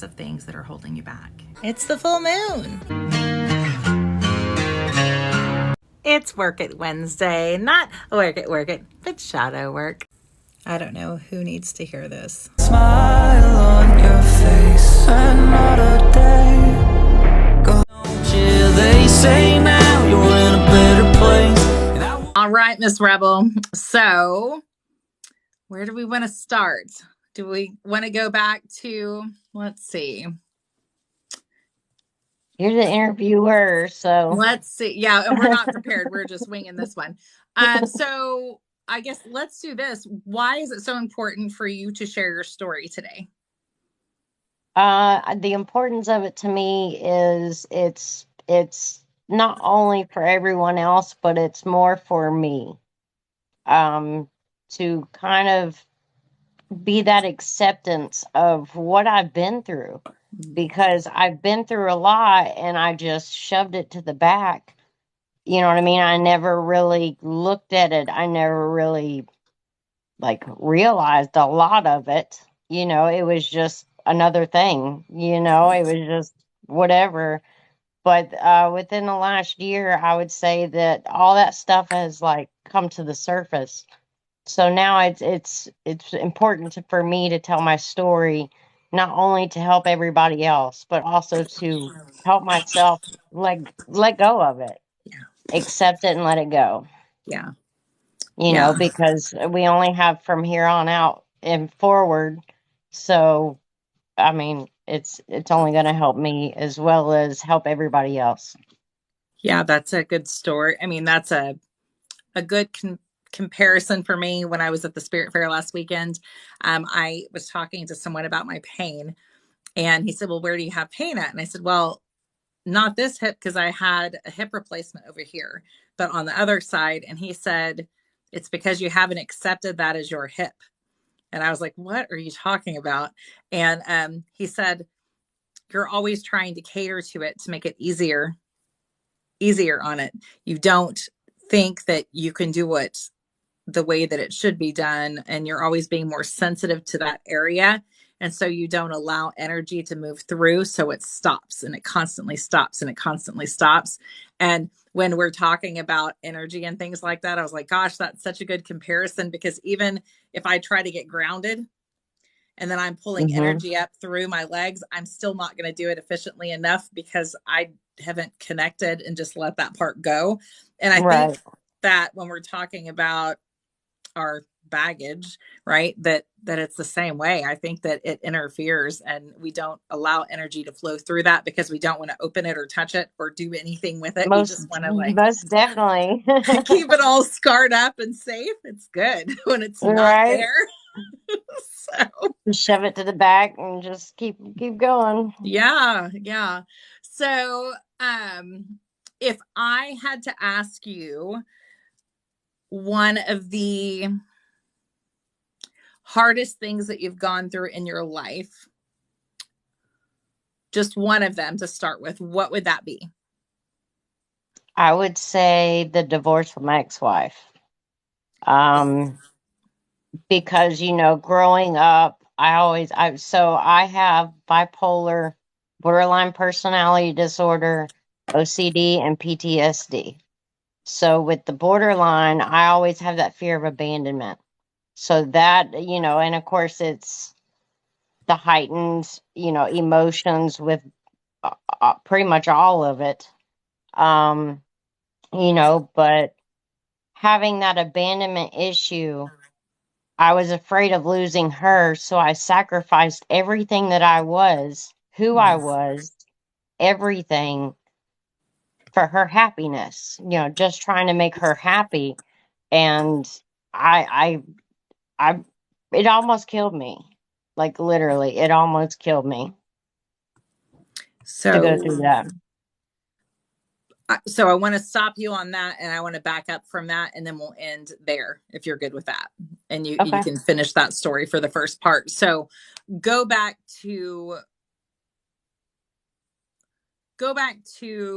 of things that are holding you back. It's the full moon. It's Work It Wednesday, not work it, but shadow work. I don't know who needs to hear this. Smile on your face, another day. Go, yeah, they say now you're in a better place. All right, Miss Rebel. So, where do we want to start? Do we want to go back to, let's see. You're the interviewer, so Let's see. Yeah, and we're not prepared. We're just winging this one. So I guess let's do this. Why is it so important for you to share your story today? the importance of it to me is it's not only for everyone else, but it's more for me. To kind of be that acceptance of what I've been through, because I've been through a lot and I just shoved it to the back. You know what I mean? I never really looked at it. I never really realized a lot of it. It was just another thing, it was just whatever. But within the last year, I would say that all that stuff has come to the surface. So now it's important for me to tell my story, not only to help everybody else, but also to help myself let go of it, Yeah. accept it and let it go. Yeah. Because we only have from here on out and forward. So, I mean, it's only going to help me as well as help everybody else. Yeah, that's a good story. I mean, that's a good comparison for me. When I was at the Spirit Fair last weekend, I was talking to someone about my pain, and he said, well, where do you have pain at? And I said, well, not this hip, because I had a hip replacement over here, but on the other side. And he said, it's because you haven't accepted that as your hip. And I was like, what are you talking about? And he said, you're always trying to cater to it to make it easier on it. You don't think that you can do it the way that it should be done, and you're always being more sensitive to that area, and so you don't allow energy to move through, so it stops, and it constantly stops, and it constantly stops. And when we're talking about energy and things like that, I was like, gosh, that's such a good comparison, because even if I try to get grounded and then I'm pulling Hmm. energy up through my legs, I'm still not going to do it efficiently enough, because I haven't connected and just let that part go. And I think Right. that when we're talking about our baggage, right, that it's the same way. I think that it interferes, and we don't allow energy to flow through that because we don't want to open it or touch it or do anything with it. We Most, just want to most definitely. keep it all scarred up and safe. It's good when it's not Right. there. So Shove it to the back and just keep going. yeah. So if I had to ask you one of the hardest things that you've gone through in your life, just one of them to start with, what would that be? I would say the divorce from my ex-wife. Um, because growing up, I have bipolar, borderline personality disorder, OCD, and PTSD. So with the borderline, I always have that fear of abandonment. So that, and of course it's the heightened, emotions with pretty much all of it. Um, but having that abandonment issue, I was afraid of losing her, so I sacrificed everything that I was, who I was, everything for her happiness, just trying to make her happy. And I, I, it almost killed me. Like literally, it almost killed me to go So through that. I want to stop you on that, and I want to back up from that, and then we'll end there if you're good with that. And you Okay. can finish that story for the first part. So go back to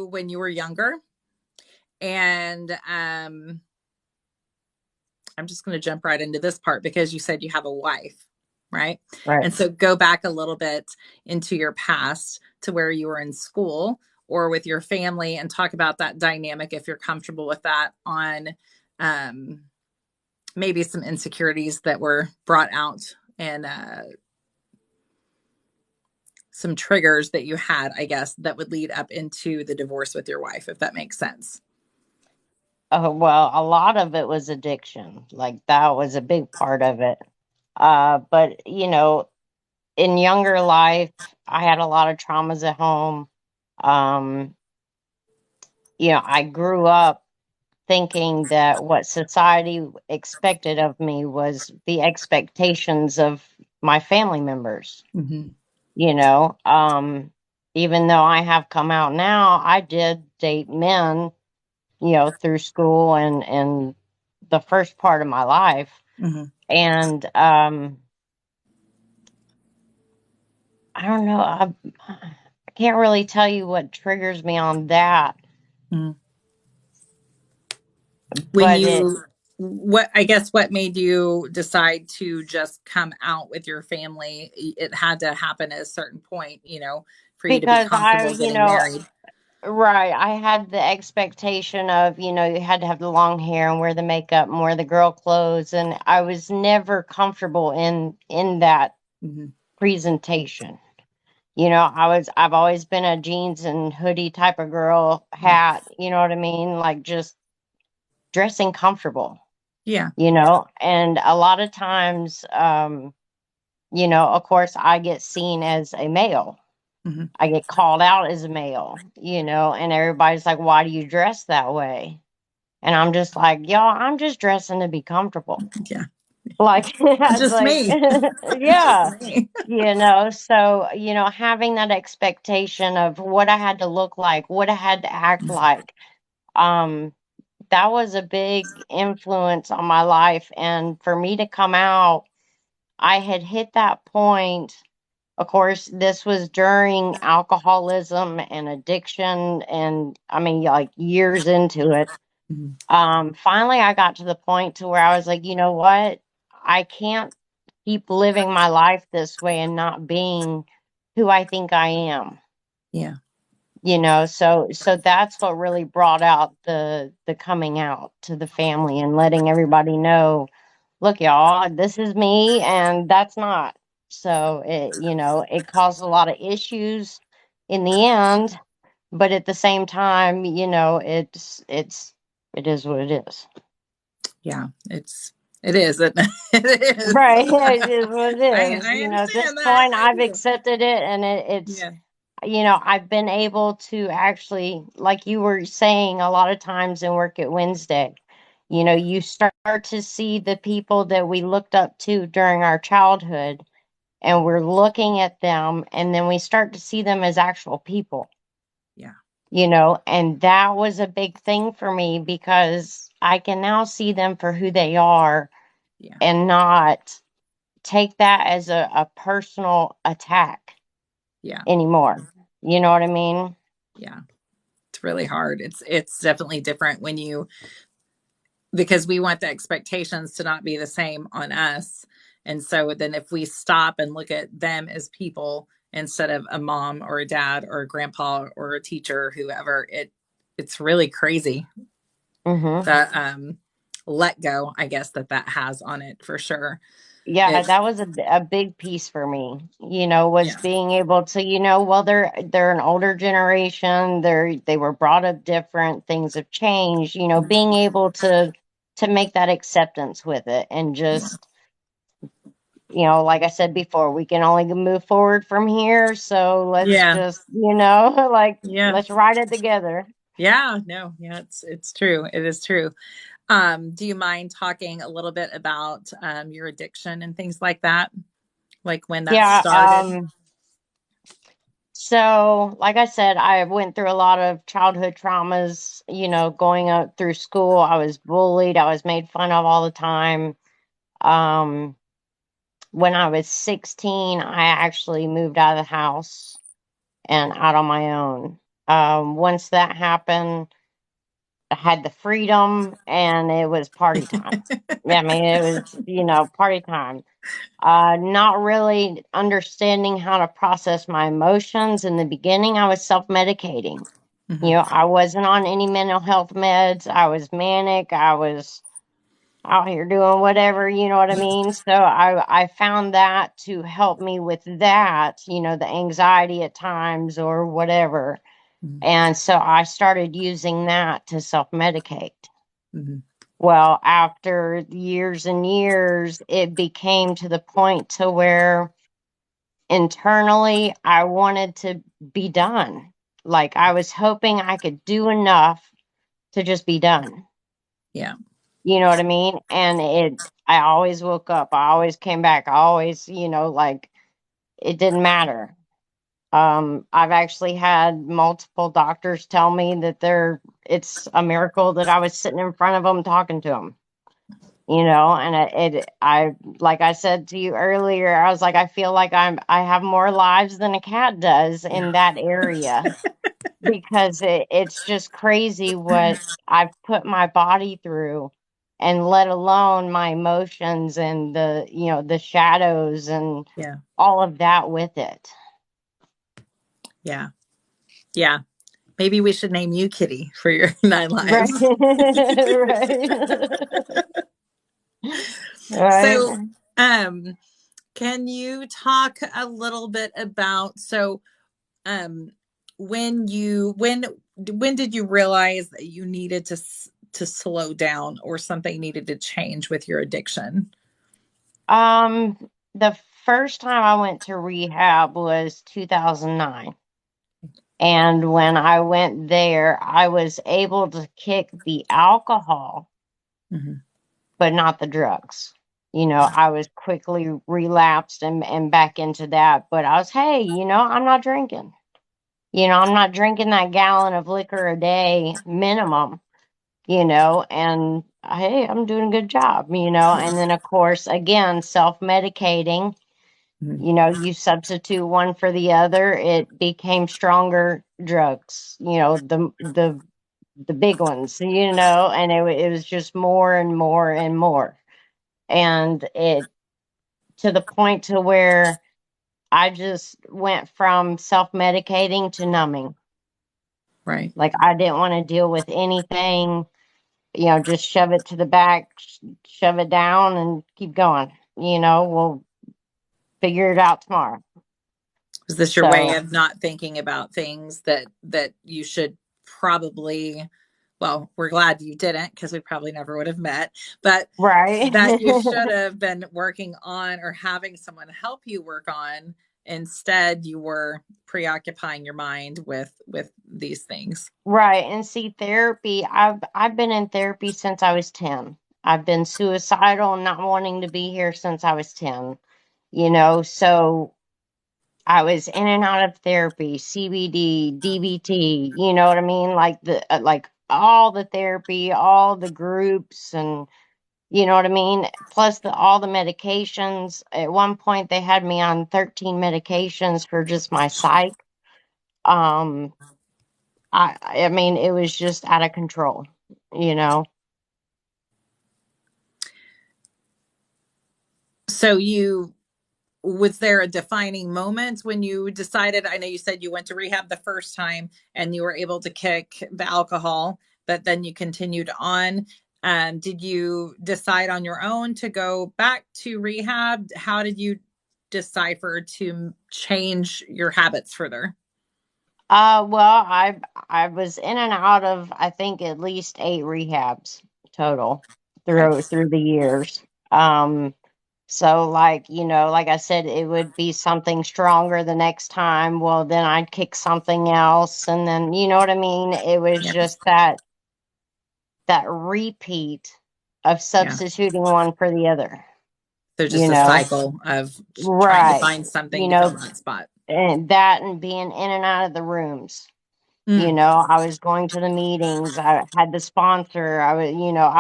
when you were younger, and I'm just going to jump right into this part because you said you have a wife, right? Right. And so go back a little bit into your past to where you were in school or with your family and talk about that dynamic if you're comfortable with that on um, maybe some insecurities that were brought out and some triggers that you had, I guess, that would lead up into the divorce with your wife, if that makes sense. Well, a lot of it was addiction. Like that was a big part of it. But in younger life, I had a lot of traumas at home. Um, I grew up thinking that what society expected of me was the expectations of my family members, Mm-hmm. you know. Even though I have come out now, I did date men, through school and the first part of my life. Mm-hmm. And I don't know, I can't really tell you what triggers me on that, Mm-hmm. When but it you, what, I guess, what made you decide to just come out with your family? It had to happen at a certain point, for you to be because comfortable getting married. right, I had the expectation of, you had to have the long hair and wear the makeup and wear the girl clothes, and I was never comfortable in that Mm-hmm. presentation. I've always been a jeans and hoodie type of girl, hat, you know what I mean? Like just dressing comfortable, Yeah. and a lot of times, of course, I get seen as a male. Mm-hmm. I get called out as a male, and everybody's like, why do you dress that way? And I'm just like, y'all, I'm just dressing to be comfortable. Yeah. Like, it's Just like, me. Just yeah, me. so, having that expectation of what I had to look like, what I had to act like, um, that was a big influence on my life. And for me to come out, I had hit that point. Of course, this was during alcoholism and addiction, and I mean, like years into it. Mhm. Finally, I got to the point to where I was like, you know what? I can't keep living my life this way and not being who I think I am. Yeah. So that's what really brought out the coming out to the family and letting everybody know, look, y'all, this is me and that's not. So it caused a lot of issues in the end, but at the same time, it is what it is. Yeah. It is. It is. Right. It is what it is. I At this understand that. point I I've do. accepted it, and it's Yeah. I've been able to actually, like you were saying, a lot of times in Work at Wednesday, you start to see the people that we looked up to during our childhood, and we're looking at them, and then we start to see them as actual people, Yeah. and that was a big thing for me because I can now see them for who they are Yeah. and not take that as a personal attack Yeah. anymore. You know what I mean? Yeah. It's really hard. It's definitely different when you, because we want the expectations to not be the same on us. And so then if we stop and look at them as people instead of a mom or a dad or a grandpa or a teacher, whoever, it's really crazy Hmm. the let go, I guess, that has on it for sure. Yeah, It that was a big piece for me, was yeah. being able to, well, they're an older generation. They were brought up different. Things have changed, being able to make that acceptance with it and Yeah. just, like I said before, we can only move forward from here. So let's Yeah. just, like Yeah. let's ride it together. Yeah. No, yeah, it's true. It is true. Do you mind talking a little bit about your addiction and things like that? Like when that Yeah. started? So, like I said, I went through a lot of childhood traumas, going up through school. I was bullied, I was made fun of all the time. Um, when I was 16, I actually moved out of the house and out on my own. Once that happened, had the freedom, and it was party time. I mean, it was, party time. Not really understanding how to process my emotions. In the beginning, I was self-medicating. Hmm. I wasn't on any mental health meds. I was manic. I was out here doing whatever, you know what I mean? So I found that to help me with that, the anxiety at times or whatever. Hmm. And so I started using that to self-medicate. Hmm. Well, after years and years, it became to the point to where internally I wanted to be done. Like I was hoping I could do enough to just be done. Yeah. You know what I mean? And I always woke up. I always came back. I always, like it didn't matter. I've actually had multiple doctors tell me that it's a miracle that I was sitting in front of them talking to them. And like I said to you earlier, I was like, I feel like I have more lives than a cat does Yeah. in that area, because it's just crazy what I've put my body through, and let alone my emotions and the shadows and Yeah. all of that with it. Yeah. Yeah. Maybe we should name you Kitty for your 9 lives. Right. Right. So, um, can you talk a little bit about um when did you realize that you needed to slow down or something needed to change with your addiction? Um, the first time I went to rehab was 2009. And when I went there, I was able to kick the alcohol, Hmm. but not the drugs. I was quickly relapsed and back into that. But I was, hey, I'm not drinking. I'm not drinking that gallon of liquor a day minimum, and hey, I'm doing a good job. Yeah. And then, of course, again, self medicating. Mhm. You substitute one for the other, it became stronger drugs, the big ones, and it was just more and more and more. And it to the point to where I just went from self-medicating to numbing. Right. Like I didn't want to deal with anything, just shove it to the back, shove it down and keep going. We'll figure it out tomorrow. Is this your way So, of not thinking about things that you should probably, well, we're glad you didn't because we probably never would have met, but right. that you should have been working on or having someone help you work on. Instead, you were preoccupying your mind with these things. Right. And see, therapy, I've been in therapy since I was 10. I've been suicidal and not wanting to be here since I was 10. So I was in and out of therapy, CBD, DBT, you know what I mean? Like like all the therapy, all the groups, and you know what I mean? Plus all the medications. At one point they had me on 13 medications for just my psych. Um I mean, it was just out of control, you know. So you was there a defining moment when you decided? I know you said you went to rehab the first time and you were able to kick the alcohol, but then you continued on. Did you decide on your own to go back to rehab? How did you decipher to change your habits further? Well, I was in and out of, I think, at least 8 rehabs total Okay. through the years. Um so like, like I said, it would be something stronger the next time. Well, then I'd kick something else, and then you know what I mean? It was Yeah. just that repeat of Yeah. substituting one for the other, So you just a know. cycle of trying to Right. find something You to fill know, that spot. and that and being in and out of the rooms. Mm. I was going to the meetings. I had the sponsor. I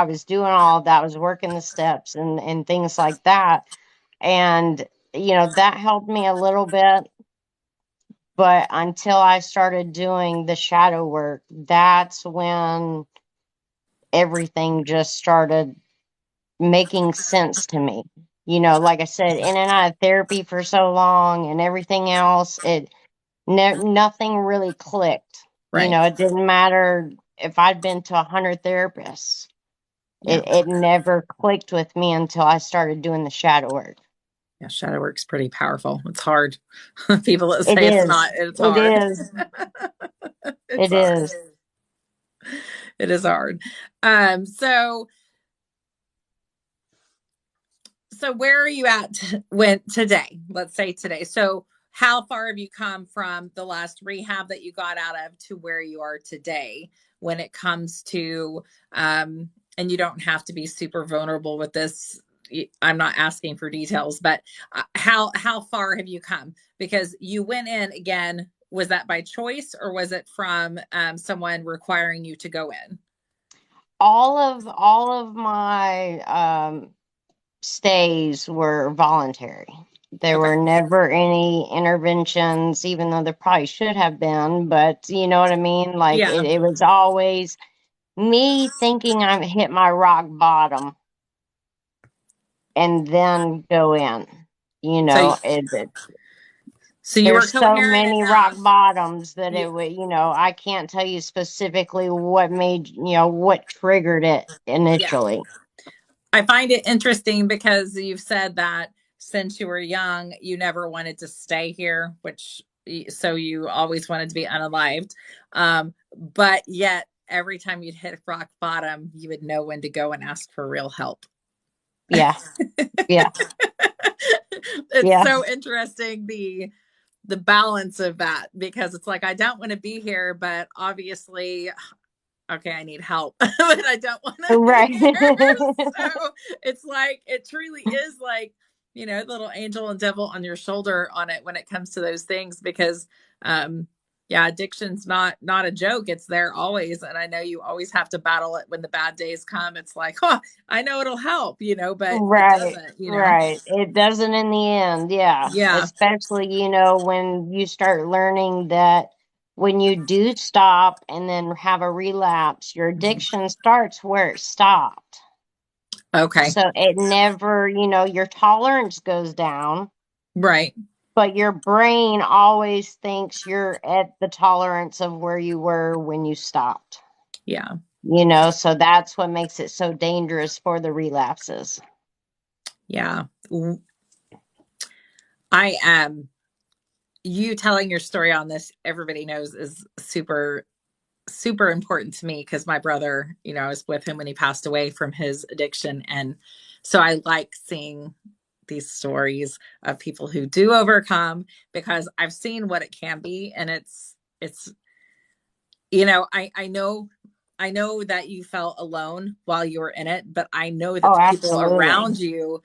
was doing all of that. I was working the steps and things like that. And, that helped me a little bit. But until I started doing the shadow work, that's when everything just started making sense to me. You know, like I said, in and out of therapy for so long and everything else, nothing really clicked. You Right. know, it didn't matter if I'd been to 100 therapists. Yeah. It never clicked with me until I started doing the shadow work. Yeah. Shadow work's pretty powerful. It's hard. People that It say it's is. not, it's It hard. is. It's It hard. is. It is hard. Um, so so where are you at when today? Let's say today. So how far have you come from the last rehab that you got out of to where you are today when it comes to and you don't have to be super vulnerable with this. I'm not asking for details, but how far have you come? Because you went in again, was that by choice or was it from someone requiring you to go in? All of my stays were voluntary. There Okay. were never any interventions, even though there probably should have been, but you know what I mean? Like Yeah. it was always me thinking I hit my rock bottom and then go in. You So know, so you were there's so coherent many rock enough. bottoms that You, it would, you know, I can't tell you specifically what made, you know, what triggered it yeah. initially. I find it interesting because you've said that since you were young, you never wanted to stay here, which so you always wanted to be unalived. But yet every time you'd hit rock bottom, you would know when to go and ask for real help. Yeah. Yeah. It's Yeah. so interesting the balance of that because it's like I don't want to be here, but obviously okay, I need help, but I don't want to be Right. here. So it's like, it truly is like, the little angel and devil on your shoulder on it when it comes to those things, because, yeah, addiction's not a joke. It's there always. And I know you always have to battle it when the bad days come. It's like, oh, I know it'll help, but it Right, doesn't. right. It doesn't in the end, yeah. Yeah. Especially, you know, when you start learning that when you do stop and then have a relapse, your Mhm. addiction starts where it stopped. Okay. So it never, you know, your tolerance goes down, Right. but your brain always thinks you're at the tolerance of where you were when you stopped. Yeah. You know, so that's what makes it so dangerous for the relapses. Yeah. I am. You telling your story on this, everybody knows, is super super important to me because my brother, I was with him when he passed away from his addiction. And so I like seeing these stories of people who do overcome because I've seen what it can be. And it's, I know that you felt alone while you were in it, but I know that Oh, the people absolutely. around you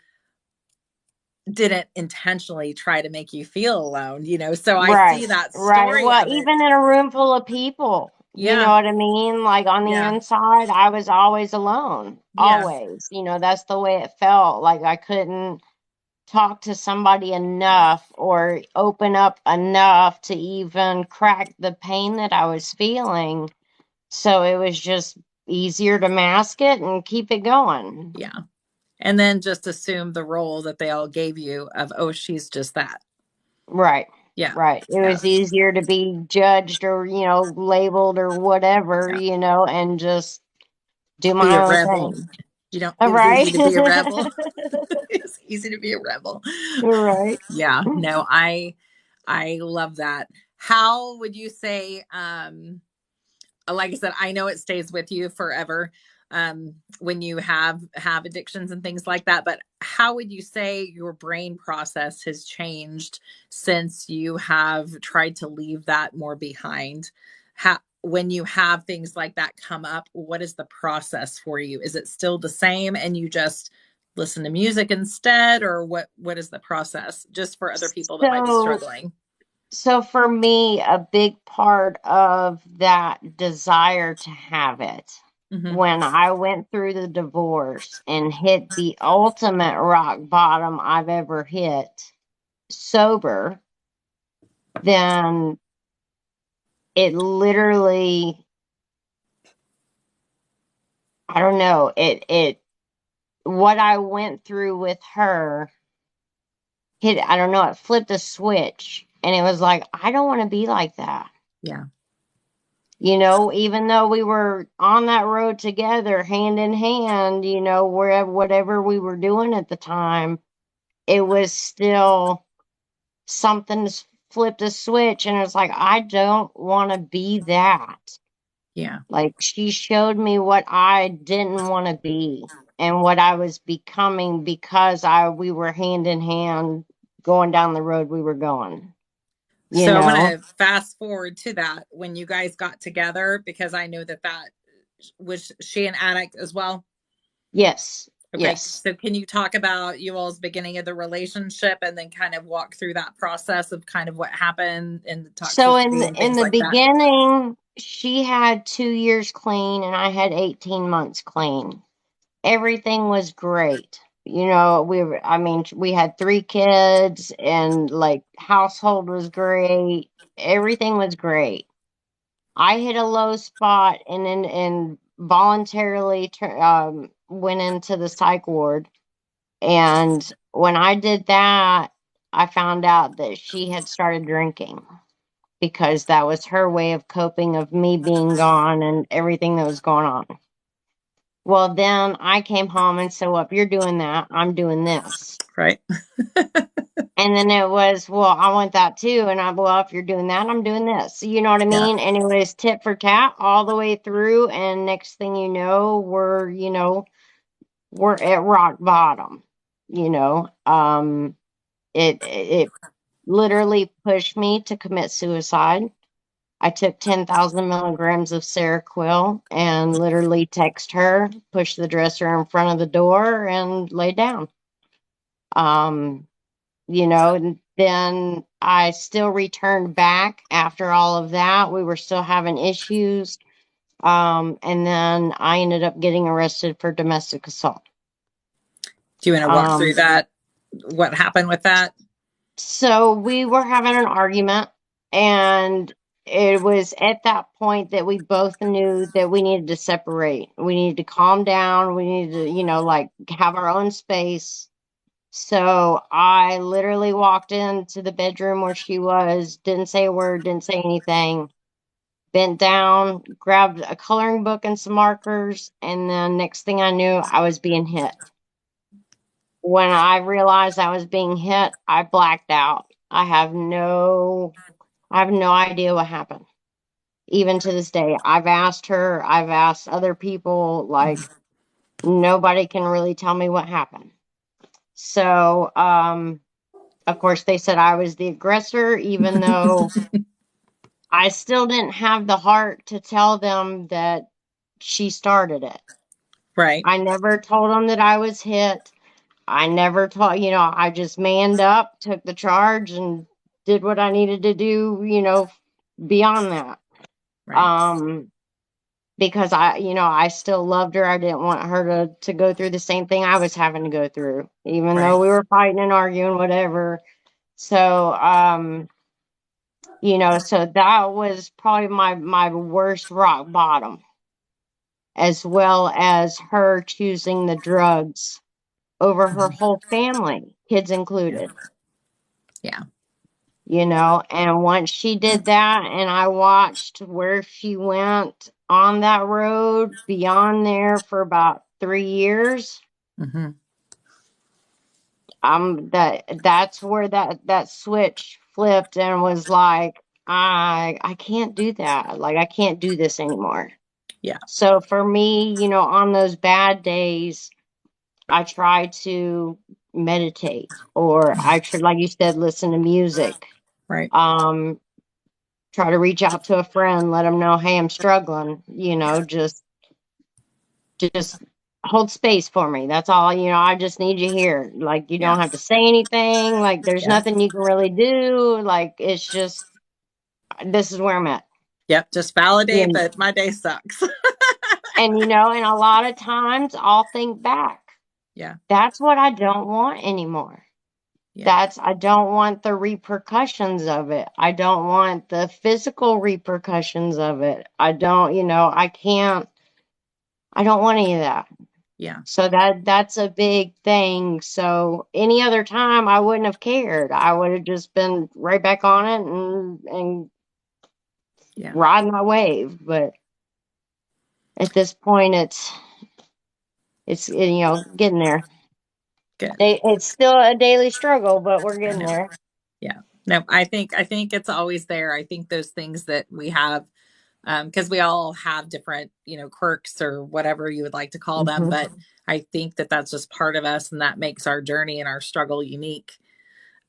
didn't intentionally try to make you feel alone, so I Right, see that right. story Well, of it. even in a room full of people, you know Yeah. what I mean? Like on the Yeah. inside, I was always alone, Yeah. always. You know, that's the way it felt. Like I couldn't talk to somebody enough or open up enough to even crack the pain that I was feeling. So it was just easier to mask it and keep it going. Yeah. And then just assume the role that they all gave you of, oh, she's just that. Right. Yeah. Right. It Yeah. was easier to be judged or, you know, labeled or whatever, Yeah. you know, and just do Be my a own rebel. thing. It was Right. easy to be a rebel. It's easy to be a rebel. Right. Yeah. No, I love that. How would you say, like I said, I know it stays with you forever when you have addictions and things like that. But how would you say your brain process has changed since you have tried to leave that more behind? How when you have things like that come up, what is the process for you? Is it still the same and you just listen to music instead, or what is the process just for other people that might be So, struggling? so for me, a big part of that desire to have it, Hmm. when I went through the divorce and hit the ultimate rock bottom I've ever hit sober, then it literally I don't know, what I went through with her I don't know, it flipped a switch. And it was like, I don't want to be like that. Yeah. Even though we were on that road together, hand in hand, wherever, whatever we were doing at the time, it was still flipped a switch. And it was like, I don't want to be that. Yeah. Like, she showed me what I didn't want to be and what I was becoming because we were hand in hand going down the road we were going, you So I want know? to fast forward to that when you guys got together, because I know that was she an addict as well. Yes. Okay, Yes. so can you talk about you all's beginning of the relationship and then kind of walk through that process of kind of what happened and the So toxicity and in things the like that? beginning, she had 2 years clean and I had 18 months clean. Everything was great. I mean, we had 3 kids and like household was great. Everything was great. I hit a low spot and voluntarily went into the psych ward. And when I did that, I found out that she had started drinking because that was her way of coping of me being gone and everything that was going on. Well, then I came home and said, well, if you're doing that, I'm doing this. Right. And then it was, well, I want that too. And well, if you're doing that, I'm doing this. You know what I Yeah. mean? And it was tit for tat all the way through. And next thing you know, we're at rock bottom. You know, it literally pushed me to commit suicide. I took 10,000 milligrams of Seroquel and literally text her, pushed the dresser in front of the door, and lay down. Um, and then I still returned back after all of that. We were still having issues. And then I ended up getting arrested for domestic assault. Do you want to walk through Um, that? What happened with that? so we were having an argument, and it was at that point that we both knew that we needed to separate. We needed to calm down. We needed to, like have our own space. So I literally walked into the bedroom where she was, didn't say a word, didn't say anything, bent down, grabbed a coloring book and some markers, and then next thing I knew, I was being hit. When I realized I was being hit, I blacked out. I have no idea what happened. Even to this day, I've asked her, I've asked other people, like nobody can really tell me what happened. So, of course, they said I was the aggressor, even though I still didn't have the heart to tell them that she started it. Right. I never told them that I was hit. I never told, I just manned up, took the charge, and did what I needed to do, beyond that. Right. Um, because I still loved her. I didn't want her to go through the same thing I was having to go through, even though Right. we were fighting and arguing, whatever. So, so that was probably my worst rock bottom, as well as her choosing the drugs over her whole family, kids Yeah. included. Yeah. And once she did that, and I watched where she went on that road beyond there for about 3 years, Mm-hmm. that's where that switch flipped and was like, I can't do that. Like, I can't do this anymore. Yeah. So for me, on those bad days, I try to meditate, or I try, like you said, listen to music. Right. Um, Try to reach out to a friend, let them know, hey, I'm struggling. Just hold space for me. That's all. I just need you here. Like, you Yeah. don't have to say anything. Like, there's Yeah. nothing you can really do. Like, it's just this is where I'm at. Yep. Just validate You that my day sucks. and a lot of times I'll think back. Yeah. That's what I don't want anymore. Yeah. I don't want the repercussions of it. I don't want the physical repercussions of it. I don't, I don't want any of that. Yeah. So that's a big thing. So any other time I wouldn't have cared. I would have just been right back on it and Yeah. riding my wave. But at this point it's getting there. Good. It's still a daily struggle, but we're I getting know. there. Yeah. No, I think it's always there. I think those things that we have, because we all have different, quirks or whatever you would like to call them, Hmm. but I think that that's just part of us, and that makes our journey and our struggle unique.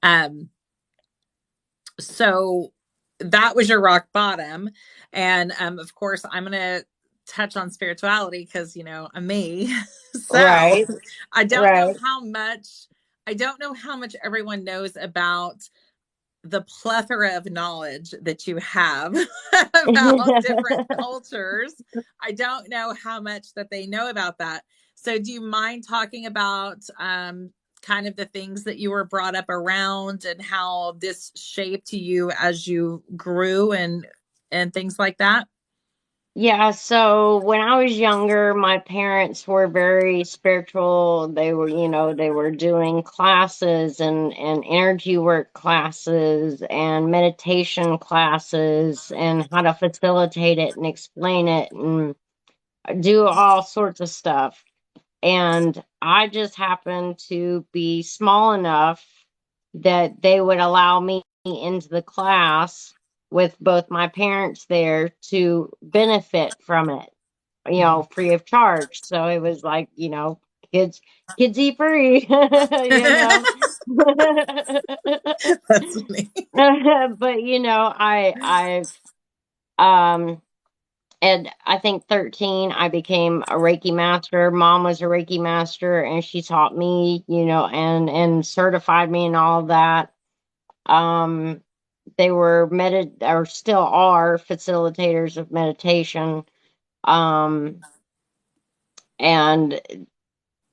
Um, so that was your rock bottom, and of course, I'm gonna touch on spirituality because I'm me. So Right, I don't know right. how much. I don't know how much everyone knows about the plethora of knowledge that you have about different cultures. I don't know how much that they know about that. So, do you mind talking about kind of the things that you were brought up around and how this shaped you as you grew and things like that? Yeah, so when I was younger, my parents were very spiritual. They were doing classes and energy work classes and meditation classes and how to facilitate it and explain it and do all sorts of stuff. And I just happened to be small enough that they would allow me into the class with both my parents there to benefit from it, Mhm. free of charge. So it was like, kids kids eat free, That's funny. But I've um and I think 13, I became a Reiki master. Mom was a Reiki master, and she taught me, and certified me and all of that. Um, they were or still are facilitators of meditation. Um, and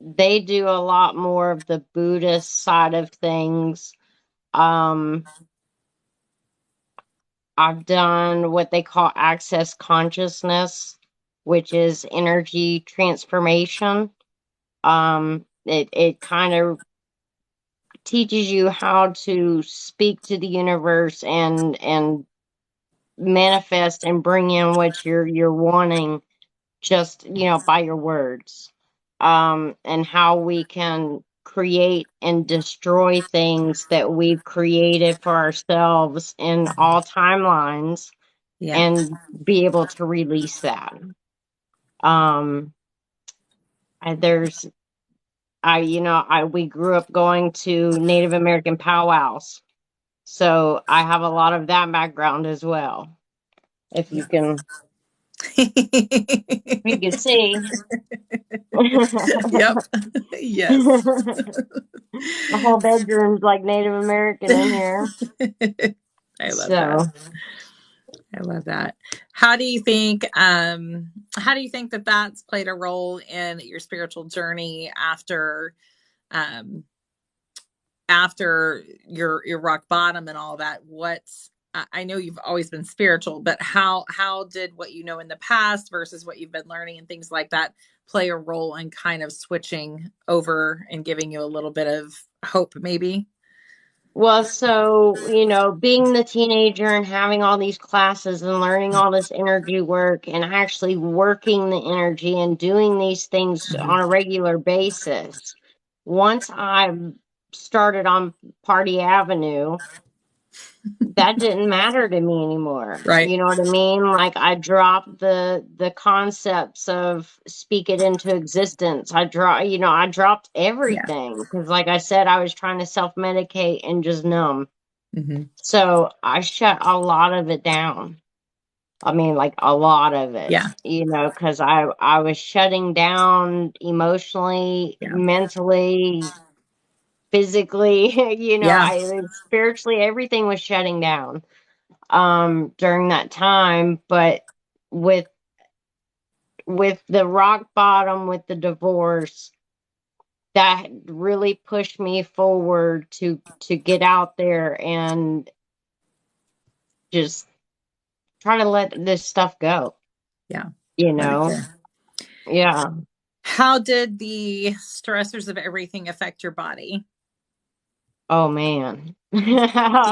they do a lot more of the Buddhist side of things. Um, I've done what they call access consciousness, which is energy transformation. It kind of teaches you how to speak to the universe and manifest and bring in what you're wanting just by your words. And how we can create and destroy things that we've created for ourselves in all timelines Yeah. and be able to release that. um and there's I we grew up going to Native American powwows. So I have a lot of that background as well. If you Yeah. can, you can see. The Yep. Yes. whole bedroom's like Native American in here. I love that. So, I love that. How do you think that that's played a role in your spiritual journey um after your rock bottom and all that? I know you've always been spiritual, but how did what you know in the past versus what you've been learning and things like that play a role in kind of switching over and giving you a little bit of hope maybe? well, being the teenager and having all these classes and learning all this energy work and actually working the energy and doing these things Mhm. on a regular basis. Once I started on Party Avenue, that didn't matter to me anymore. Right. You know what I mean? Like I dropped the concepts of speak it into existence. I dropped Yeah. everything because like I said, I was trying to self-medicate and just numb. Hmm. So I shut a lot of it down. I mean, like a lot of it, Yeah. because I was shutting down emotionally, Yeah. mentally, physically, Yeah. spiritually, everything was shutting down during that time. But with the rock bottom, with the divorce, that really pushed me forward to get out there and just try to let this stuff go, Yeah. you Let it know. go. Yeah. How did the stressors of everything affect your body? Oh man. Do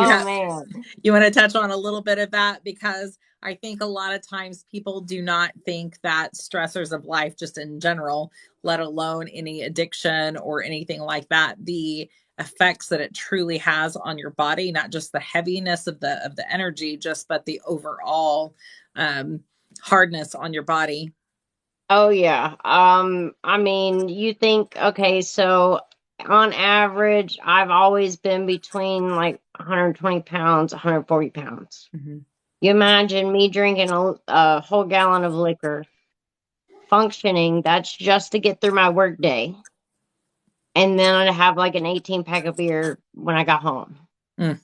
you Oh have man. you want to touch on a little bit of that? Because I think a lot of times people do not think that stressors of life, just in general, let alone any addiction or anything like that, the effects that it truly has on your body, not just the heaviness of the energy, just but the overall um, hardness on your body. Oh yeah. I mean, you think, okay, so on average, I've always been between like 120 pounds, 140 pounds. Mhm. You imagine me drinking a whole gallon of liquor, functioning, that's just to get through my work day. And then I'd have like an 18 pack of beer when I got home, Mm.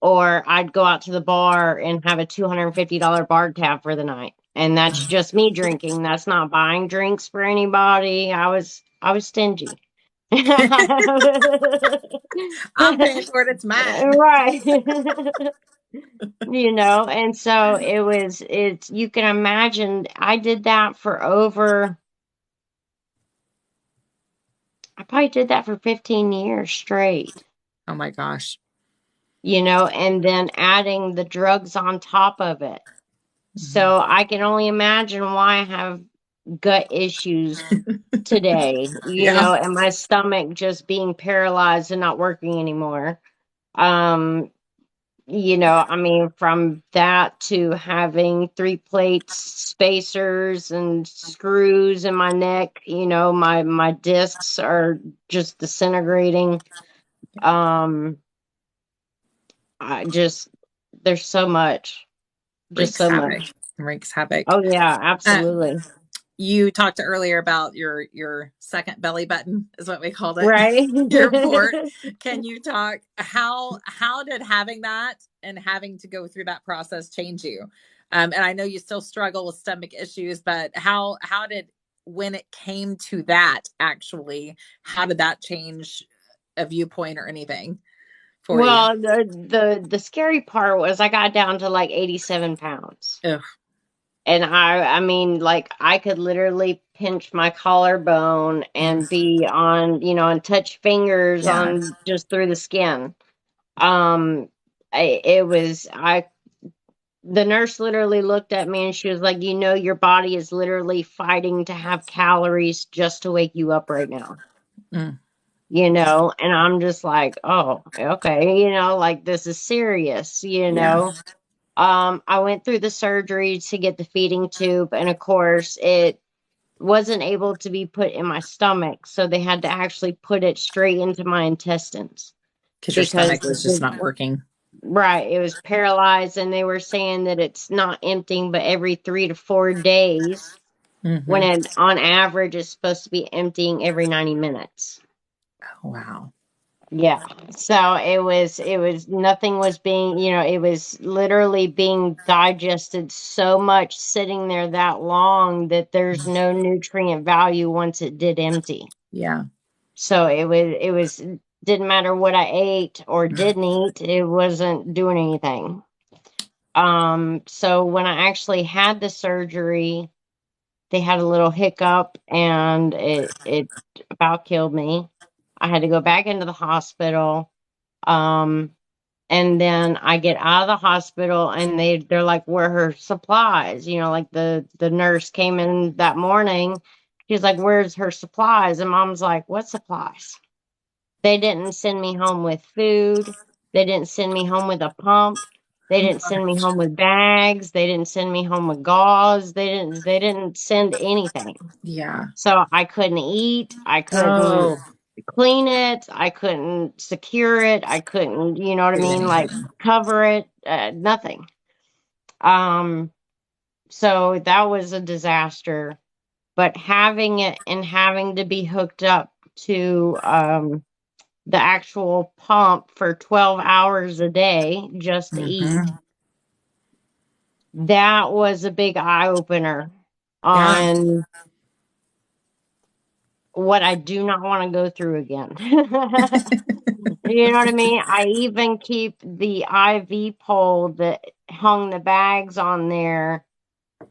or I'd go out to the bar and have a $250 bar tab for the night. And that's just me drinking. That's not buying drinks for anybody. I was stingy. I'm paying for it. It's mine. Right. And so it's you can imagine I did that for over I probably did that for 15 years straight, Oh my gosh. and then adding the drugs on top of it. Mhm. So I can only imagine why I have gut issues today, Yeah. and my stomach just being paralyzed and not working anymore. Um, I mean, from that to having three plates, spacers, and screws in my neck, my discs are just disintegrating. Um, I just there's so much, just Wreaks so havoc. much. Wreaks havoc. Oh yeah, Um, absolutely. you talked earlier about your second belly button is what we called it. Right. Your port. Can you talk how did having that and having to go through that process change you? And I know you still struggle with stomach issues, but how did when it came to that actually, how did that change a viewpoint or anything for you? Well, the scary part was I got down to like 87 pounds. Ugh, And I mean, like I could literally pinch my collarbone mm, and be on, and touch fingers yeah, on just through the skin. Um, it was the nurse literally looked at me and she was like, your body is literally fighting to have calories just to wake you up right now. mm, And I'm just like, oh, okay, like this is serious. yeah, I went through the surgery to get the feeding tube, and of course, it wasn't able to be put in my stomach, so they had to actually put it straight into my intestines because your because stomach was just not working. right, it was paralyzed, and they were saying that it's not emptying, but every 3 to 4 days, when Hmm. it on average is supposed to be emptying every 90 minutes. Oh, wow. Yeah. So it was nothing was being, it was literally being digested so much sitting there that long that there's no nutrient value once it did empty. Yeah. So it was didn't matter what I ate or didn't eat, it wasn't doing anything. So when I actually had the surgery, they had a little hiccup and it about killed me. I had to go back into the hospital. Um, and then I get out of the hospital and they're like, where are her supplies? Like the nurse came in that morning. She's like, where's her supplies? And mom's like, what supplies? They didn't send me home with food. They didn't send me home with a pump. They Oh didn't send me gosh. home with bags. They didn't send me home with gauze. They didn't send anything. Yeah. So I couldn't eat. I couldn't Oh, clean it. I couldn't secure it. I couldn't, you know what I do mean? Like anything. cover it. Nothing. Um, so that was a disaster. But having it and having to be hooked up to the actual pump for 12 hours a day just to eat, Hmm. that was a big eye opener Yeah. on what I do not want to go through again. You know what I mean? I even keep the IV pole that hung the bags on there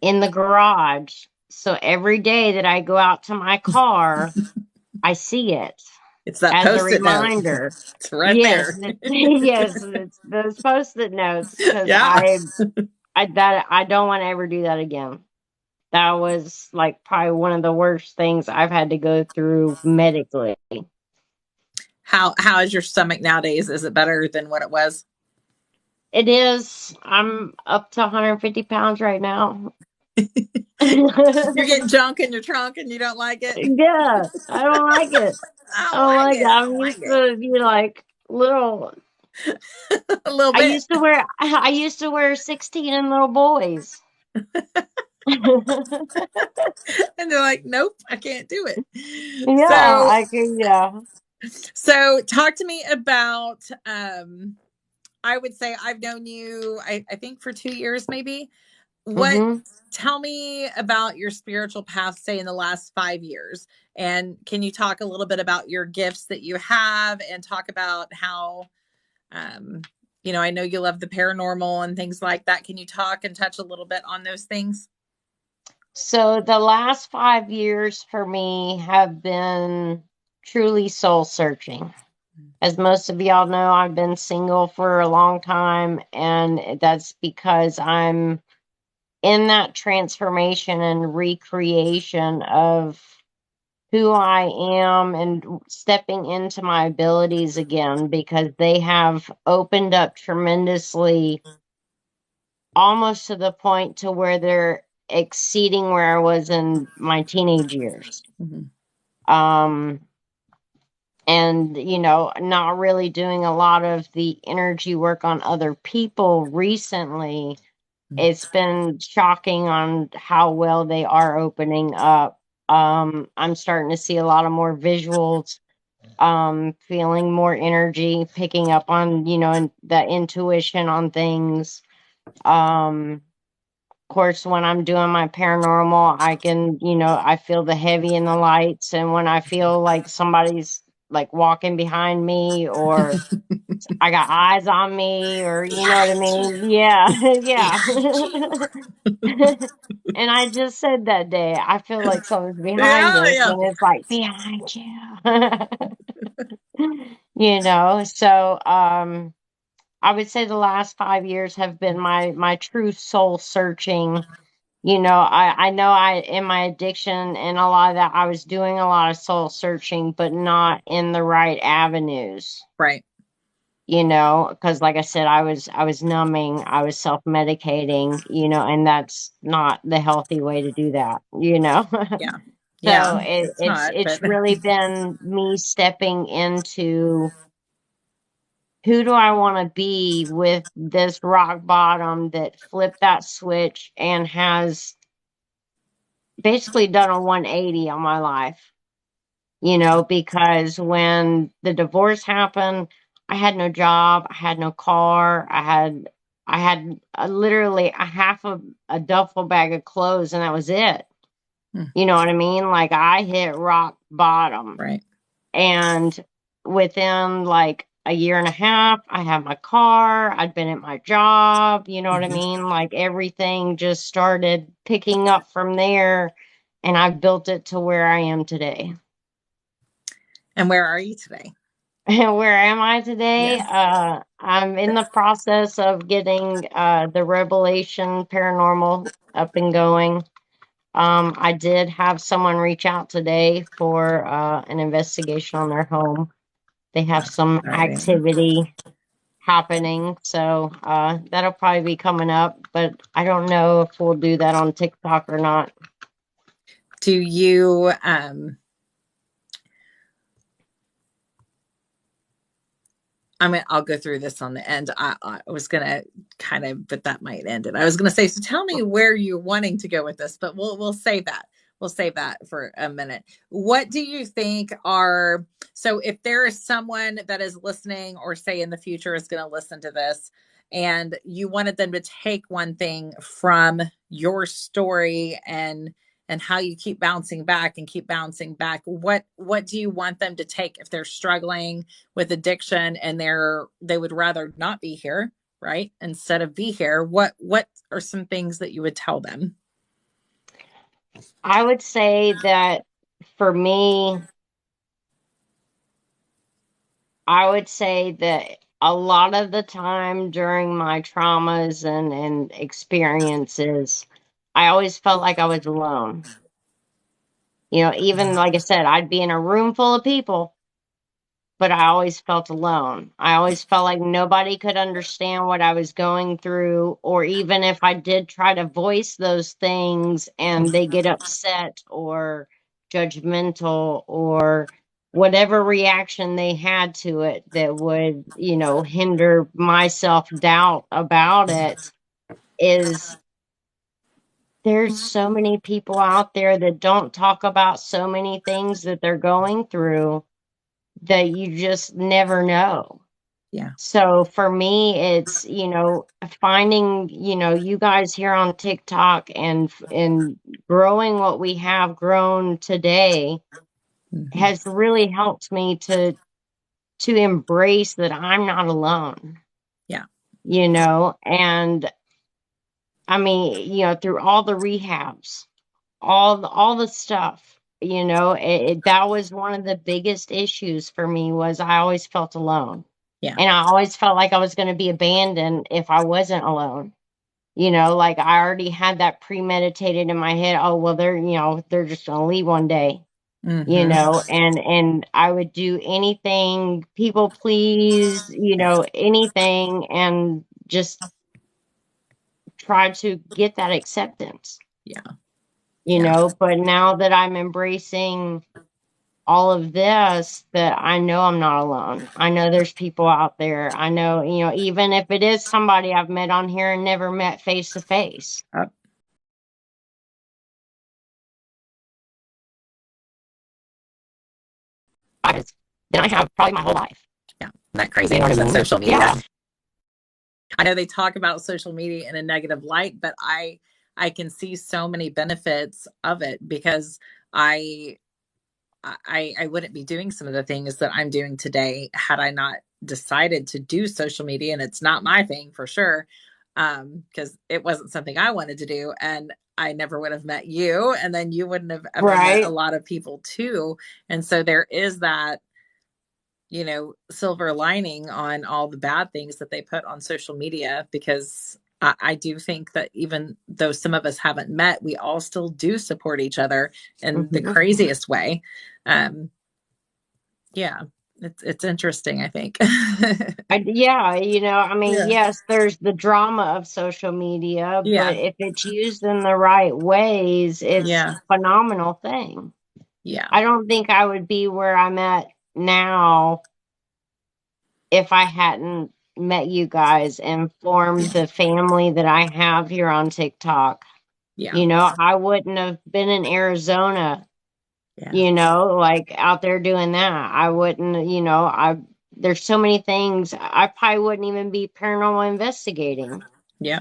in the garage So every day that I go out to my car, I see it It's that as a post-it note. reminder. It's right Yes, there. yes, it's those post-it notes because Yeah. I don't want to ever do that again. That was like probably one of the worst things I've had to go through medically. How is your stomach nowadays? Is it better than what it was? It is. I'm up to 150 pounds right now. You're getting junk in your trunk and you don't like it? Yeah, I don't like it. I I don't don't like like it. it. I I'm don't like used to be like little. it. A little I bit. used to wear. I used to wear 16 and little boys. And they're like, nope, I can't do it. Yeah, So I can. Yeah. so talk to me about I would say I've known you I think for 2 years maybe. What Mhm. Tell me about your spiritual path, say in the last 5 years. And can you talk a little bit about your gifts that you have and talk about how um I know you love the paranormal and things like that. Can you talk and touch a little bit on those things? So the last 5 years for me have been truly soul searching. As most of y'all know, I've been single for a long time, and that's because I'm in that transformation and recreation of who I am and stepping into my abilities again because they have opened up tremendously, almost to the point to where they're exceeding where I was in my teenage years. Mm-hmm. Um, and not really doing a lot of the energy work on other people recently. It's been shocking on how well they are opening up. I'm starting to see a lot of more visuals, feeling more energy, picking up on the intuition on things. Of course, when I'm doing my paranormal, I can, I feel the heavy in the lights. And when I feel like somebody's like walking behind me or I got eyes on me or you know what I Behind you. mean? Yeah, yeah. Behind you. And I just said that day, I feel like someone's behind Yeah, us yeah. and it's like behind you. So I would say the last 5 years have been my true soul searching. I know I in my addiction and a lot of that I was doing a lot of soul searching, but not in the right avenues. Right. Because like I said, I was numbing, I was self-medicating, and that's not the healthy way to do that. Yeah. Yeah. So it, It's it's not, but it's really been me stepping into who do I want to be with this rock bottom that flipped that switch and has basically done a 180 on my life. Because when the divorce happened, I had no job, I had no car, I had literally a half of a duffel bag of clothes, and that was it. hmm, You know what I mean? Like I hit rock bottom, right. and within like a year and a half, I had my car, I'd been at my job. You know what I Hmm. mean? Like everything just started picking up from there, and I've built it to where I am today. And where are you today? Where am I today? Yes. I'm in the process of getting the Revelation Paranormal up and going. I did have someone reach out today for an investigation on their home. They have some Exciting. activity happening, so that'll probably be coming up, but I don't know if we'll do that on TikTok or not. Do you I'll go through this on the end. I was gonna kind of, but that might end it. I was gonna say, so tell me where you're wanting to go with this, but we'll save that. We'll save that for a minute. What do you think are so if there is someone that is listening or say in the future is going to listen to this and you wanted them to take one thing from your story and how you keep bouncing back and keep bouncing back, what do you want them to take if they're struggling with addiction and they would rather not be here, right, instead of be here? What are some things that you would tell them? I would say that for me, I would say that a lot of the time during my traumas and experiences, I always felt like I was alone. You know, even like I said, I'd be in a room full of people, but I always felt alone. I always felt like nobody could understand what I was going through, or even if I did try to voice those things and they get upset or judgmental or whatever reaction they had to it that would, you know, hinder my self doubt about it, is there's so many people out there that don't talk about so many things that they're going through that you just never know. Yeah. So for me, it's, you know, finding, you know, you guys here on TikTok and growing what we have grown today Hmm. has really helped me to embrace that I'm not alone, Yeah. you know, and I mean, you know, through all the rehabs, all the stuff, you know, that was one of the biggest issues for me was I always felt alone. Yeah. And I always felt like I was going to be abandoned if I wasn't alone. You know, like I already had that premeditated in my head. Oh, well, they're, you know, they're just going to leave one day, you Hmm. know, and I would do anything, people please, you know, anything, and just try to get that acceptance, Yeah. you Yeah. know. But now that I'm embracing all of this, that I know I'm not alone. I know there's people out there. I know, you know, even if it is somebody I've met on here and never met face to face. Uh, Than I have probably my whole life. yeah. That You know what craziness I of mean? social media. Yeah. I know they talk about social media in a negative light, but I can see so many benefits of it because I I wouldn't be doing some of the things that I'm doing today had I not decided to do social media. And it's not my thing for sure, because it wasn't something I wanted to do. And I never would have met you. And then you wouldn't have ever met a Right. lot of people too. And so there is that, silver lining on all the bad things that they put on social media because I do think that even though some of us haven't met, we all still do support each other in the Hmm. craziest way. Um, yeah, it's interesting, I think. Yeah, you know, I mean, Yeah. yes, there's the drama of social media, but Yeah. if it's used in the right ways, it's Yeah. a phenomenal thing. Yeah. I don't think I would be where I'm at now if I hadn't met you guys and formed Yeah. the family that I have here on TikTok. Yeah. You know, I wouldn't have been in Arizona, Yeah. you know, like out there doing that. I wouldn't, you know, there's so many things I probably wouldn't even be paranormal investigating. Yeah.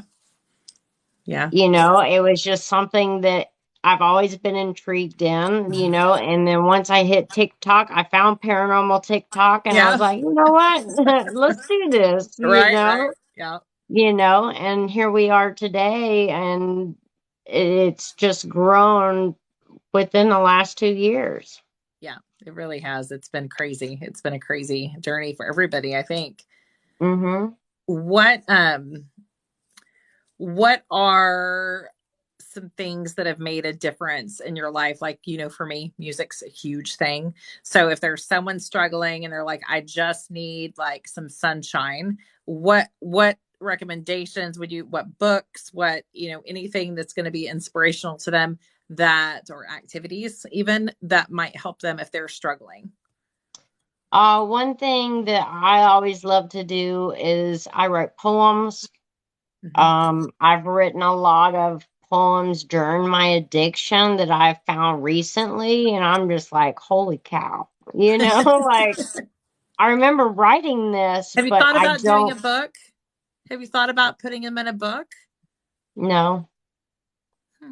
Yeah. You know, it was just something that I've always been intrigued in, you know, and then once I hit TikTok, I found paranormal TikTok and I was Yeah. like, you know what? Let's do this, Right. Right. Yeah. you know, and here we are today and it's just grown within the last 2 years. Yeah. It really has. It's been crazy. It's been a crazy journey for everybody, I think. Mhm. What what are some things that have made a difference in your life? Like, for me, music's a huge thing. So if there's someone struggling and they're like, I just need like some sunshine, what recommendations would you, what books, what, anything that's going to be inspirational to them, that or activities even that might help them if they're struggling? One thing that I always love to do is I write poems. Hmm. I've written a lot of poems during my addiction that I found recently, and I'm just like, holy cow, you know, like I remember writing this, Have you but thought I about doing a don't book? Have you thought about putting them in a book? know. Hmm.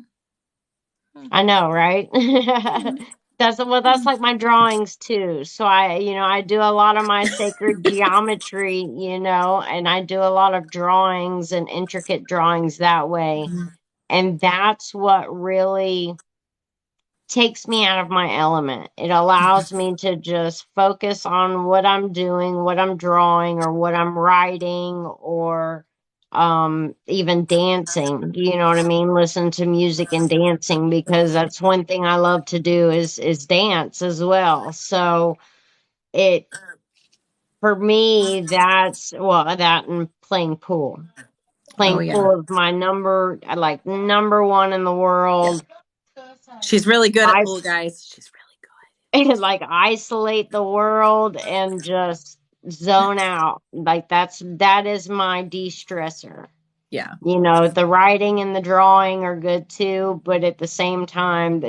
Hmm. I know, right? Hmm. That's like my drawings too. So I do a lot of my sacred geometry, you know, and I do a lot of drawings and intricate drawings that way. Hmm. And that's what really takes me out of my element. It allows me to just focus on what I'm doing, what I'm drawing, or what I'm writing, or even dancing. You know what I mean? Listen to music and dancing, because that's one thing I love to do is dance as well. So it for me, that's well, that and playing pool. Oh Playing yeah. pool is my number one in the Yeah. world. She's really good at I pool, guys. She's really like isolate the world and just zone out. Like that is my de-stressor. good. Yeah. You know, the writing and the drawing are good too, but at the same time,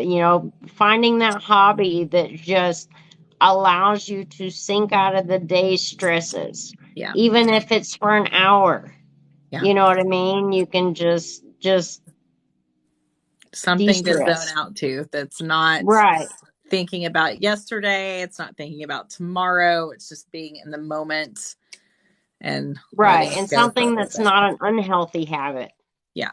finding that hobby that just allows you to sink out of the day's stresses, Yeah. even if it's for an hour. Yeah. You know what I mean? You can just Something to zone de-stress. out to that's not Right. thinking about yesterday. It's not thinking about tomorrow. It's just being in the moment and letting Right. it And go for a something little that's bit. not an unhealthy habit. Yeah.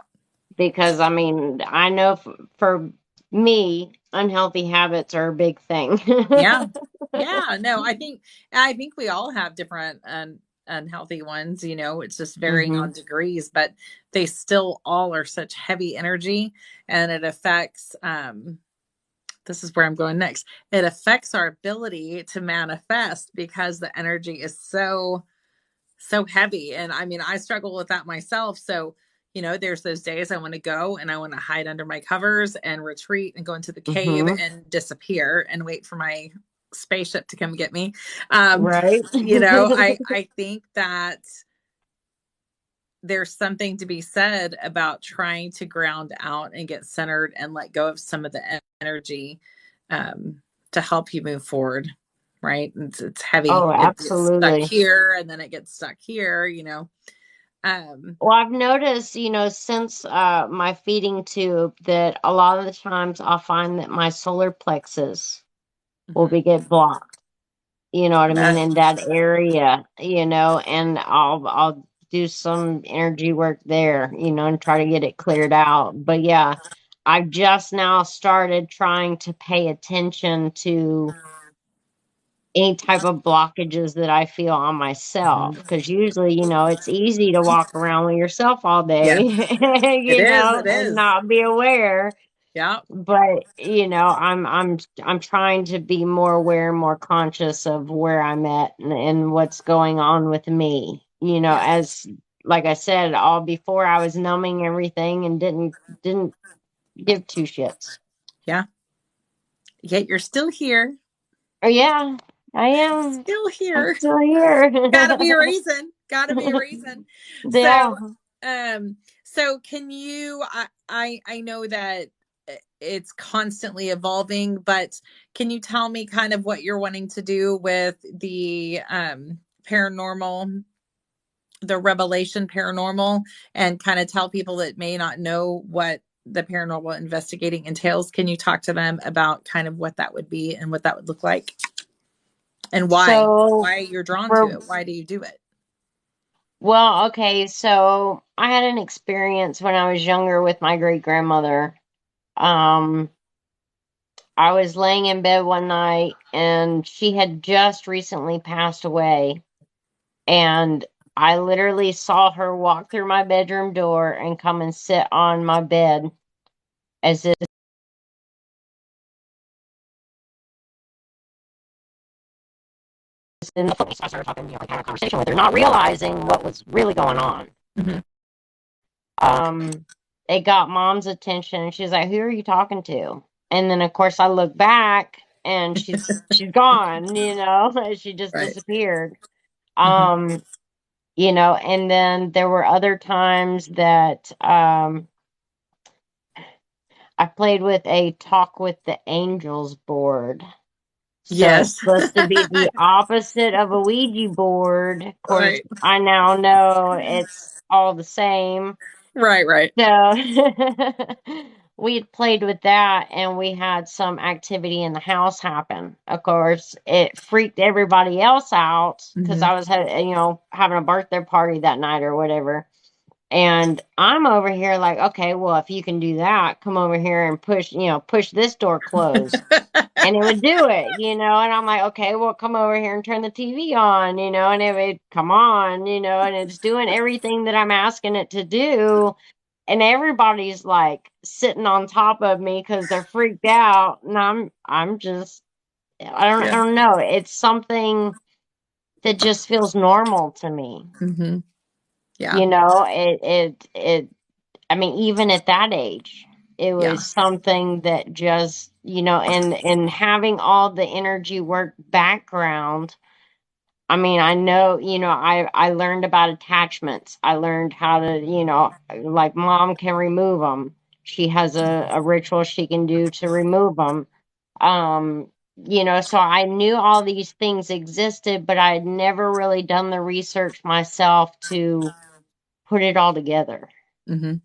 Because I mean, I know for me, unhealthy habits are a big thing. Yeah. Yeah. No, I think we all have different unhealthy ones, it's just varying Hmm. on degrees, but they still all are such heavy energy, and it affects this is where I'm going next. It affects our ability to manifest because the energy is so heavy. And I mean, I struggle with that myself. So, there's those days I want to go and I want to hide under my covers and retreat and go into the cave Hmm. and disappear and wait for my spaceship to come get me. Right. I think that there's something to be said about trying to ground out and get centered and let go of some of the energy, to help you move forward. Right. It's heavy. Oh, It gets stuck absolutely. here and then it gets stuck here. Um, Well, I've noticed, since my feeding tube, that a lot of the times I'll find that my solar plexus will mhm. be get blocked. You know what I mean, Uh, in that area, and I'll do some energy work there, and try to get it cleared out. But yeah, I've just now started trying to pay attention to any type of blockages that I feel on myself, mhm. because usually, it's easy to walk around with yourself all day, Yeah, it is. It and is. not be aware. Yeah. But I'm trying to be more aware, more conscious of where I'm at, and what's going on with me. Yeah. As like I said, all before I was numbing everything and didn't give two shits. Yeah. Yet you're still here. Oh yeah, I am. Still I'm here. still here. Gotta be a reason. Gotta be a reason. So, Yeah. so can you? I know that it's constantly evolving, but can you tell me kind of what you're wanting to do with the paranormal, the Revelation Paranormal, and kind of tell people that may not know what the paranormal investigating entails? Can you talk to them about kind of what that would be and what that would look like, and why So why you're drawn to for it? Why do you do it? well, okay, so I had an experience when I was younger with my great grandmother. Um, I was laying in bed one night and she had just recently passed away. And I literally saw her walk through my bedroom door and come and sit on my bed as if in the place. I started talking, like having a conversation with her, not realizing what was really going on. Mm-hmm. Um, it got mom's attention and she's like, "Who are you talking to?" And then of course I look back and she's gone, she just Right. disappeared. Mm-hmm. Um, and then there were other times that I played with a talk with the angels board. So it's Yes. supposed to be the opposite of a Ouija board. Of course, Right. I now know it's all the same. Right. Right. So we had played with that and we had some activity in the house happen. Of course, it freaked everybody else out because Mm-hmm. I was, having a birthday party that night or whatever. And I'm over here like, okay, well, if you can do that, come over here and push, push this door closed. And it would do it, and I'm like, okay, well, come over here and turn the TV on, and it would come on, and it's doing everything that I'm asking it to do. And everybody's like sitting on top of me because they're freaked out. And I'm just, I Yeah. don't know. It's something that just feels normal to me. Hmm. Yeah. I mean, even at that age, it Yeah. was something that just, and having all the energy work background. I mean, I know, I learned about attachments. I learned how to, like mom can remove them. She has a ritual she can do to remove them. Um, so I knew all these things existed, but I had never really done the research myself to put it all together. Hmm.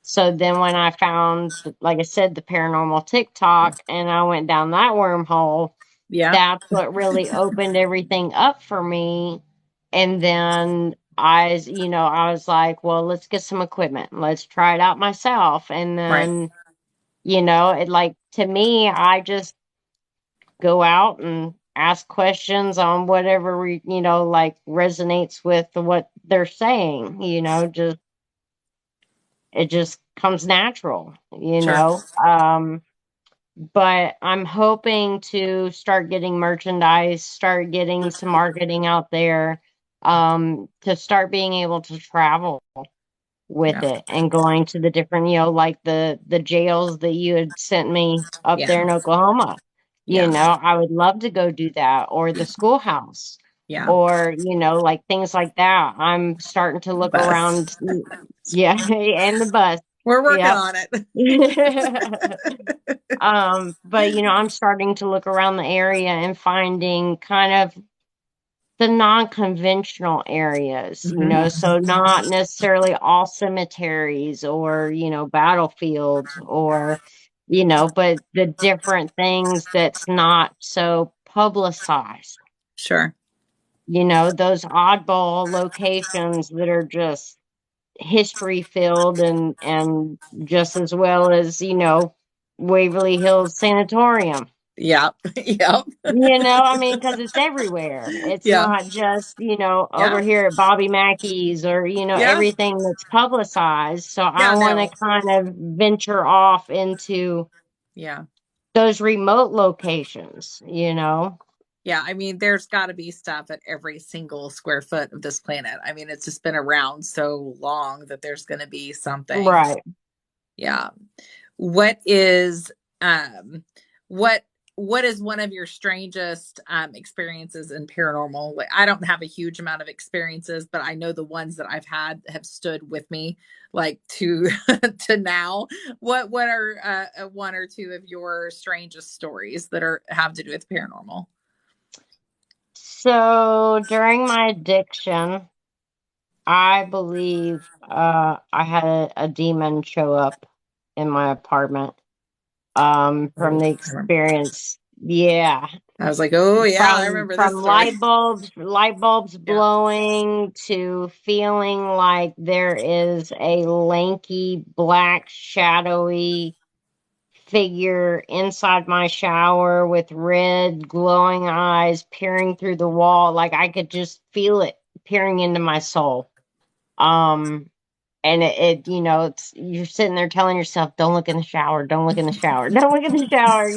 So then when I found, like I said, the paranormal TikTok and I went down that wormhole, Yeah. that's what really opened everything up for me. And then I was like, well, let's get some equipment. Let's try it out myself. And Right. then, it like to me, I just go out and ask questions on whatever, like resonates with what they're saying, just it just comes natural, Sure. but I'm hoping to start getting merchandise, start getting some marketing out there, to start being able to travel with Yeah. it and going to the different, like the jails that you had sent me up Yeah. there in Oklahoma. Yeah. I would love to go do that, or the schoolhouse, Yeah. or like things like that. I'm starting to look Bus. around. Yeah, and the bus. We're working Yep. on it. But I'm starting to look around the area and finding kind of the non-conventional areas, Hmm. so not necessarily all cemeteries or, battlefields or, but the different things that's not so publicized, Sure. those oddball locations that are just history filled and just as well as, Waverly Hills Sanatorium. Yep. Yep. I mean, because it's everywhere. It's Yeah. not just, Yeah. over here at Bobby Mackey's or, Yeah. everything that's publicized. So I Yeah. want to No. kind of venture off into Yeah. those remote locations. Yeah. I mean, there's got to be stuff at every single square foot of this planet. I mean, it's just been around so long that there's going to be something. Right. Yeah. What is um what what is one of your strangest experiences in paranormal? Like, I don't have a huge amount of experiences, but I know the ones that I've had have stood with me like to to now. What are one or two of your strangest stories that are have to do with paranormal? So during my addiction, I believe I had a demon show up in my apartment from Oh, the I remember. experience. Yeah. I was like, oh yeah, I from remember this from story. light bulbs Yeah. blowing to feeling like there is a lanky black shadowy figure inside my shower with red glowing eyes peering through the wall, like I could just feel it peering into my soul. um and it's you're sitting there telling yourself, don't look in the shower, don't look in the shower, don't look in the shower,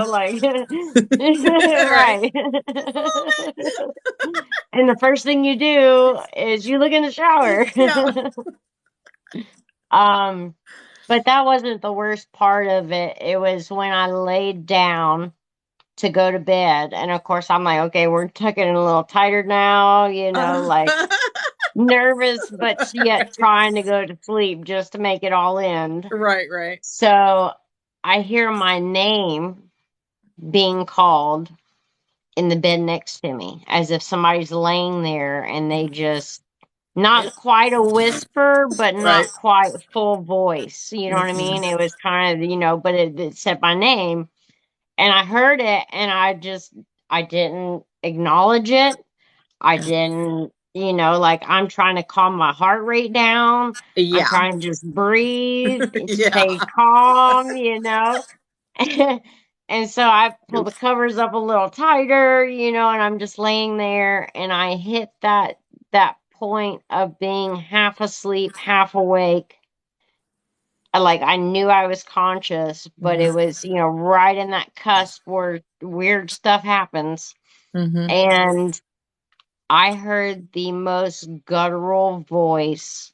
like Right. right. And the first thing you do is you look in the shower. Yeah. um but that wasn't the worst part of it. It was when I laid down to go to bed, and of course I'm like, okay, we're tucking in a little tighter now, like nervous but yet Right. trying to go to sleep just to make it all end. Right, right. So I hear my name being called in the bed next to me, as if somebody's laying there and they just, not quite a whisper, but Right. not quite full voice. You know what I Mhm. mean? It was kind of, but it said my name, and I heard it, and I didn't acknowledge it. I Yeah. didn't. like I'm trying to calm my heart rate down. I'm Yeah. trying to just breathe, Yeah. stay calm. And so I pull the Oof. covers up a little tighter, and I'm just laying there and I hit that point of being half asleep, half awake. Like I knew I was conscious, but it Hmm. was, right in that cusp where weird stuff happens. Hmm. And I heard the most guttural voice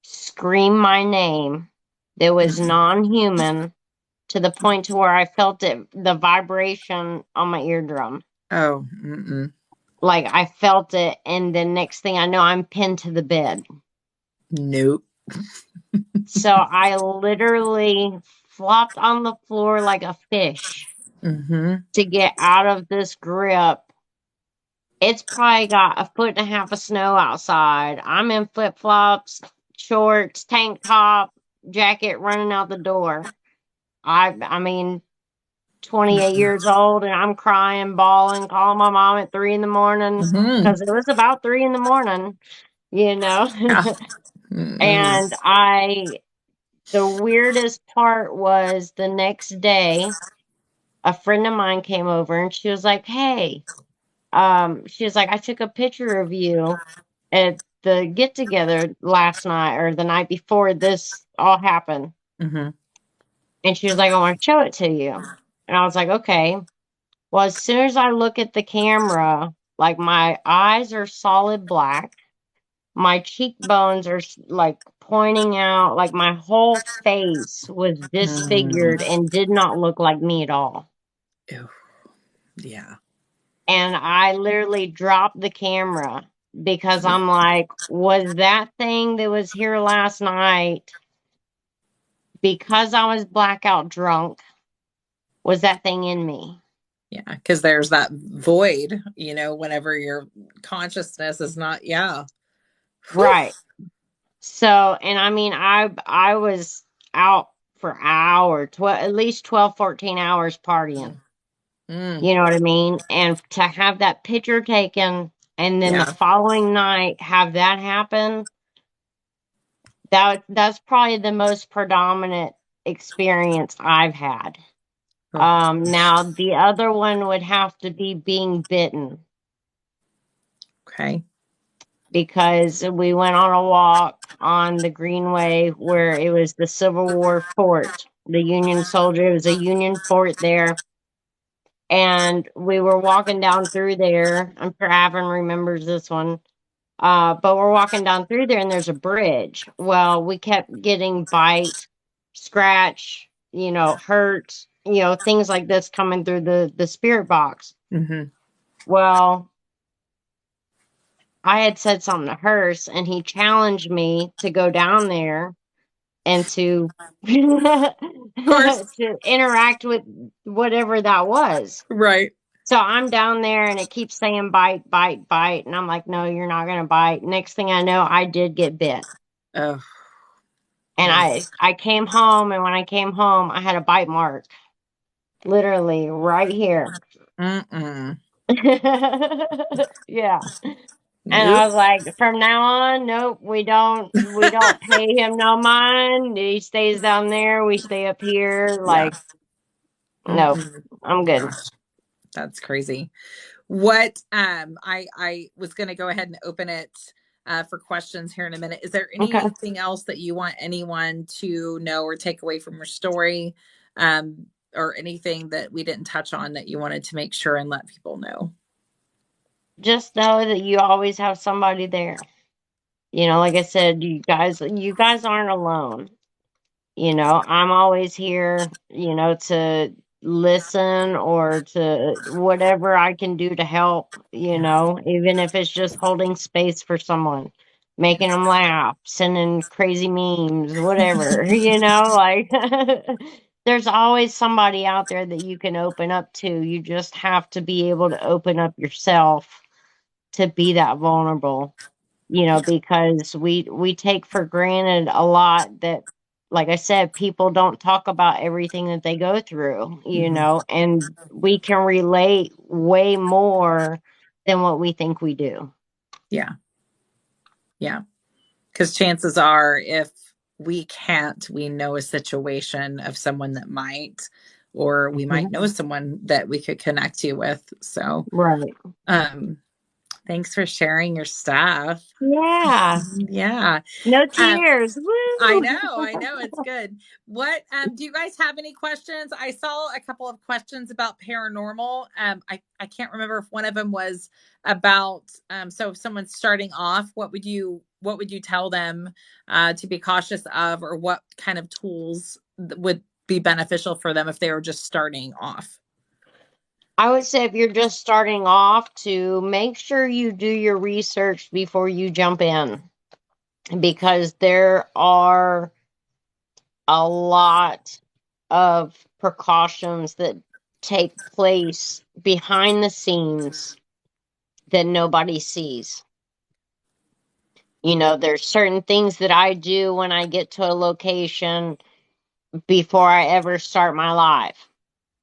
scream my name that was non-human to the point to where I felt the vibration on my eardrum. Oh, mm-mm. Like I felt it, and the next thing I know, I'm pinned to the bed. Nope. So I literally flopped on the floor like a fish Hmm. to get out of this grip. It's probably got a foot and a half of snow outside. I'm in flip flops, shorts, tank top, jacket running out the door. I mean, 28 years old, and I'm crying, bawling, calling my mom at 3 in the morning Hmm. because it was about 3 in the morning, you know. Yeah. Mm-mm. And the weirdest part was the next day, a friend of mine came over and she was like, "Hey," she was like, "I took a picture of you at the get together last night or the night before this all happened." Hmm. And she was like, "I want to show it to you." And I was like, "Okay." Well, as soon as I look at the camera, like my eyes are solid black, my cheekbones are like pointing out, like my whole face was Mm. disfigured and did not look like me at all. Ew. Yeah. And I literally dropped the camera because I'm like, was that thing that was here last night because I was blackout drunk? Was that thing in me? Yeah. Because there's that void, whenever your consciousness is not, yeah. Whew. Right. So, and I mean, I was out for hours, at least 12, 14 hours partying. Mm. You know what I mean? And to have that picture taken and then the Yeah. following night have that happen, that's probably the most predominant experience I've had. Oh, Now the other one would have to be being bitten okay. because we went on a walk on the Greenway where it was the Civil War fort, the Union soldier. It was a Union fort there. And we were walking down through there. I'm sure Avon remembers this one. But we're walking down through there and there's a bridge. Well, we kept getting bite, scratch, hurt, things like this coming through the spirit box. Hmm. Well, I had said something to Hearst and he challenged me to go down there and to Of course. to interact with whatever that was. Right. So I'm down there and it keeps saying bite, bite, bite. And I'm like, no, you're not going to bite. Next thing I know, I did get bit. Oh, And oh. I came home. And when I came home, I had a bite mark literally right here. Mm-mm. Yeah. And I Nope. was like, from now on, nope, we don't pay him no mind. He stays down there. We stay up here. Yeah. Like, nope, Mm-mm. I'm good. Gosh, that's crazy. What I was going to go ahead and open it for questions here in a minute. Is there Okay. anything else that you want anyone to know or take away from your story, um, or anything that we didn't touch on that you wanted to make sure and let people know? Just know that you always have somebody there. Like I said, you guys aren't alone. I'm always here, to listen or to whatever I can do to help, even if it's just holding space for someone, making them laugh, sending crazy memes, whatever, like there's always somebody out there that you can open up to. You just have to be able to open up yourself to be that vulnerable, Yeah. because we take for granted a lot that, like I said, people don't talk about everything that they go through, Hmm. and we can relate way more than what we think we do. Yeah. Yeah. Because chances are, if we can't, we know a situation of someone that might, or we might Mhm. know someone that we could connect you with. So, Right. um, thanks for sharing your stuff. Yeah. Yeah. No Um, tears. Woo! I know it's good. What do you guys have any questions? I saw a couple of questions about paranormal. I can't remember if one of them was about so if someone's starting off, what would you tell them to be cautious of, or what kind of tools would be beneficial for them if they were just starting off? I would say if you're just starting off, to make sure you do your research before you jump in, because there are a lot of precautions that take place behind the scenes that nobody sees. You know, there's certain things that I do when I get to a location before I ever start my live.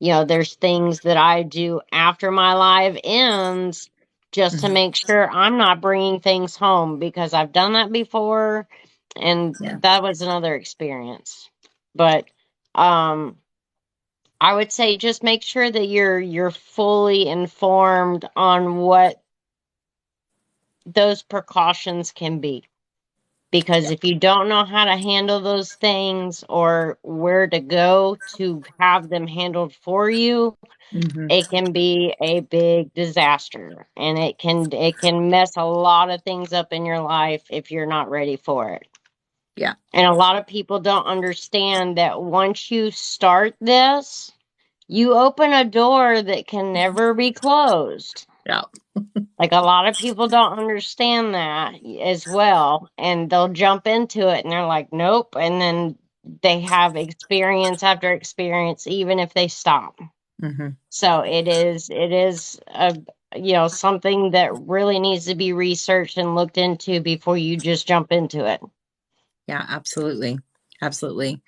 You know, there's things that I do after my live ends just to Mhm. make sure I'm not bringing things home, because I've done that before and Yeah. that was another experience. But um I would say just make sure that you're fully informed on what those precautions can be. Because Yeah. if you don't know how to handle those things or where to go to have them handled for you, Hmm. it can be a big disaster, and it can mess a lot of things up in your life if you're not ready for it. Yeah. And a lot of people don't understand that once you start this, you open a door that can never be closed. Yeah. Like, a lot of people don't understand that as well, and they'll jump into it and they're like, nope. And then they have experience after experience, even if they stop. Hmm. So it is something that really needs to be researched and looked into before you just jump into it. Yeah. Absolutely. Absolutely.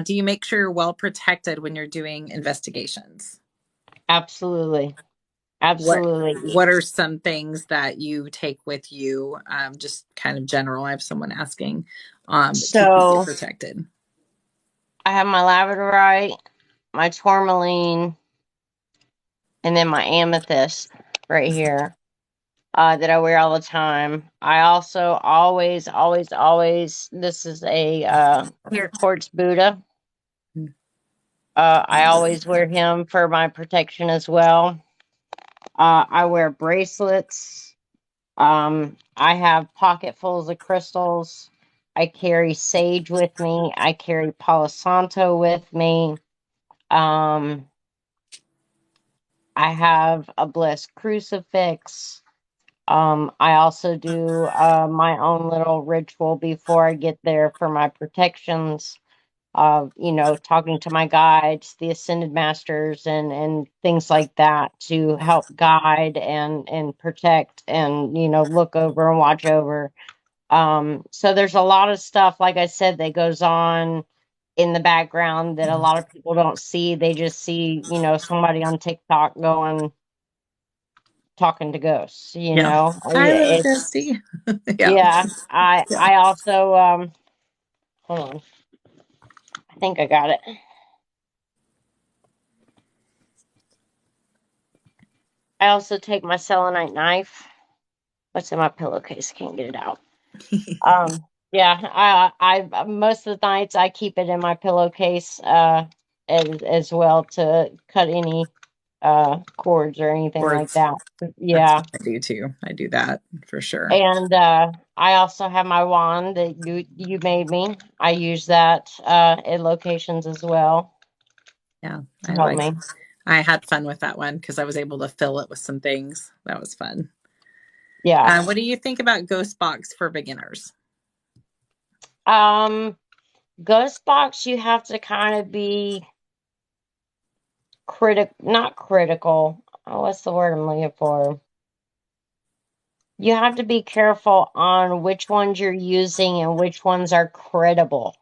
Do you make sure you're well protected when you're doing investigations? Absolutely. What Absolutely. What are some things that you take with you? Just kind of general. I have someone asking to keep you So protected. I have my labradorite, my tourmaline, and then my amethyst right here, that I wear all the time. I also always, this is a clear quartz Buddha. I always wear him for my protection as well. I wear bracelets. I have pocketfuls of crystals. I carry sage with me. I carry Palo Santo with me. Um, I have a blessed crucifix. I also do my own little ritual before I get there for my protections. Talking to my guides, the ascended masters, and things like that to help guide and protect and look over and watch over. So there's a lot of stuff, like I said, that goes on in the background that a lot of people don't see. They just see, somebody on TikTok going talking to ghosts. Yeah. Hi, little It's ghosty. Yeah. yeah. I Yeah. I also hold on. I think I got it. I also take my selenite knife. What's in my pillowcase? Can't get it out. Yeah, I most of the nights I keep it in my pillowcase, as well, to cut any cords or anything like Words. that. That's Yeah, what I do too. I do that for sure. and I also have my wand that you made me. I use that at locations as well Yeah. to help me. I had fun with that one because I was able to fill it with some things. That was fun. Yeah. What do you think about Ghost Box for beginners? Um, Ghost box, you have to kind of be not critical. Oh, what's the word I'm looking for? You have to be careful on which ones you're using and which ones are credible.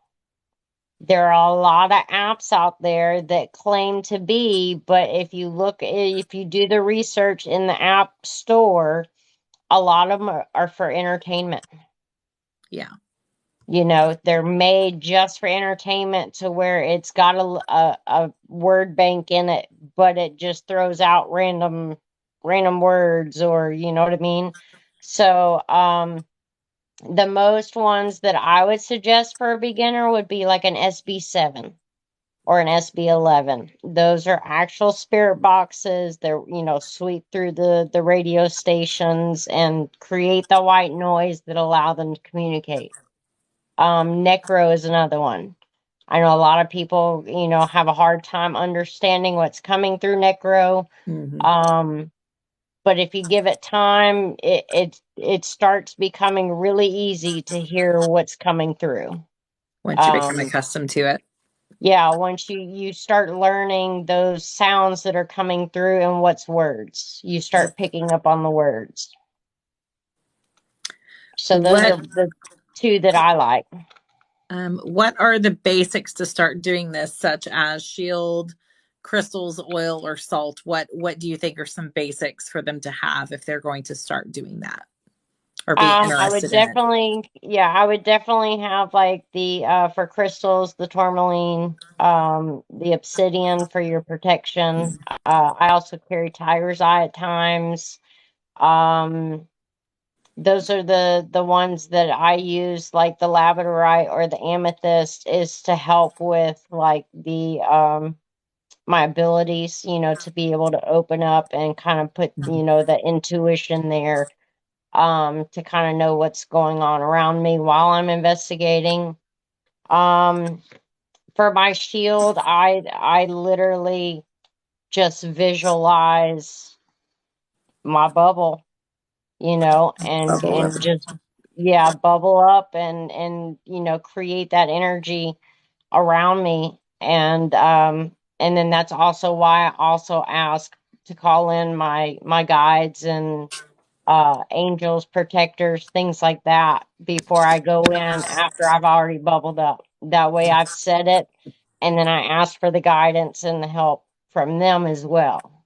There are a lot of apps out there that claim to be, but if you do the research in the app store, a lot of them are for entertainment. Yeah. You know, they're made just for entertainment to where it's got a word bank in it, but it just throws out random words, or you know what I mean? So, the most ones that I would suggest for a beginner would be like an SB7 or an SB11. Those are actual spirit boxes. They're, you know, sweep through the radio stations and create the white noise that allow them to communicate. Necro is another one. I know a lot of people, you know, have a hard time understanding what's coming through Necro. Hmm. Um, but if you give it time, it starts becoming really easy to hear what's coming through. Once you become Um, accustomed to it. yeah, once you start learning those sounds that are coming through and what's words, you start picking up on the words. So those What are the two that I like. what are the basics to start doing this, such as shield, crystals, oil, or salt? What do you think are some basics for them to have if they're going to start doing that or be I would interested in it? definitely, yeah, I would definitely have like the for crystals, the tourmaline, the obsidian for your protection. I also carry tiger's eye at times. Um, those are the ones that I use, like the labradorite or the amethyst, is to help with like the my abilities, you know, to be able to open up and kind of put, you know, the intuition there, to kind of know what's going on around me while I'm investigating. Um, for my shield, I literally just visualize my bubble, you know, Bubble up. and just, yeah, bubble up and you know, create that energy around me. And then that's also why I also ask to call in my guides and angels, protectors, things like that before I go in after I've already bubbled up. That way I've said it, and then I ask for the guidance and the help from them as well.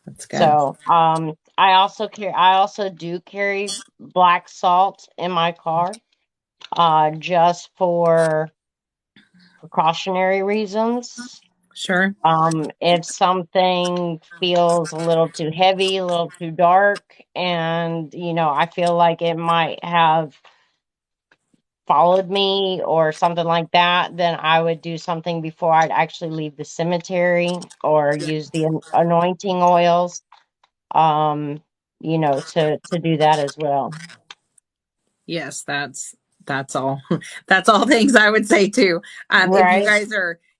That's good. So, I also do carry black salt in my car, just for precautionary reasons. Sure. If something feels a little too heavy, a little too dark, and you know, I feel like it might have followed me or something like that, then I would do something before I'd actually leave the cemetery, or use the anointing oils, um, you know, to do that as well. Yes, that's all. That's all things I would say too. Right.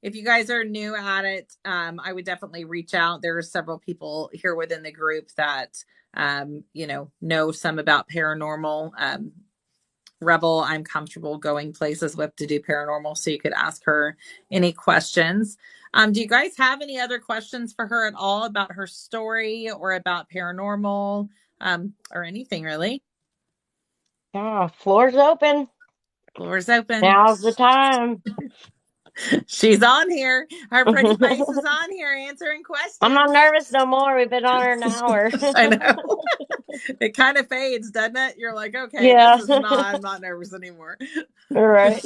If you guys are new at it, I would definitely reach out. There are several people here within the group that know some about paranormal. Rebel, I'm comfortable going places with to do paranormal, so you could ask her any questions. Do you guys have any other questions for her at all about her story or about paranormal, or anything really? Yeah, floor's open. Floor's open. Now's the time. She's on here. Her pretty face I'm is on here answering not questions. nervous no more. We've been on her an hour. I know. It kind of fades, doesn't it? You're like, okay, Yeah. I'm not nervous anymore. All right.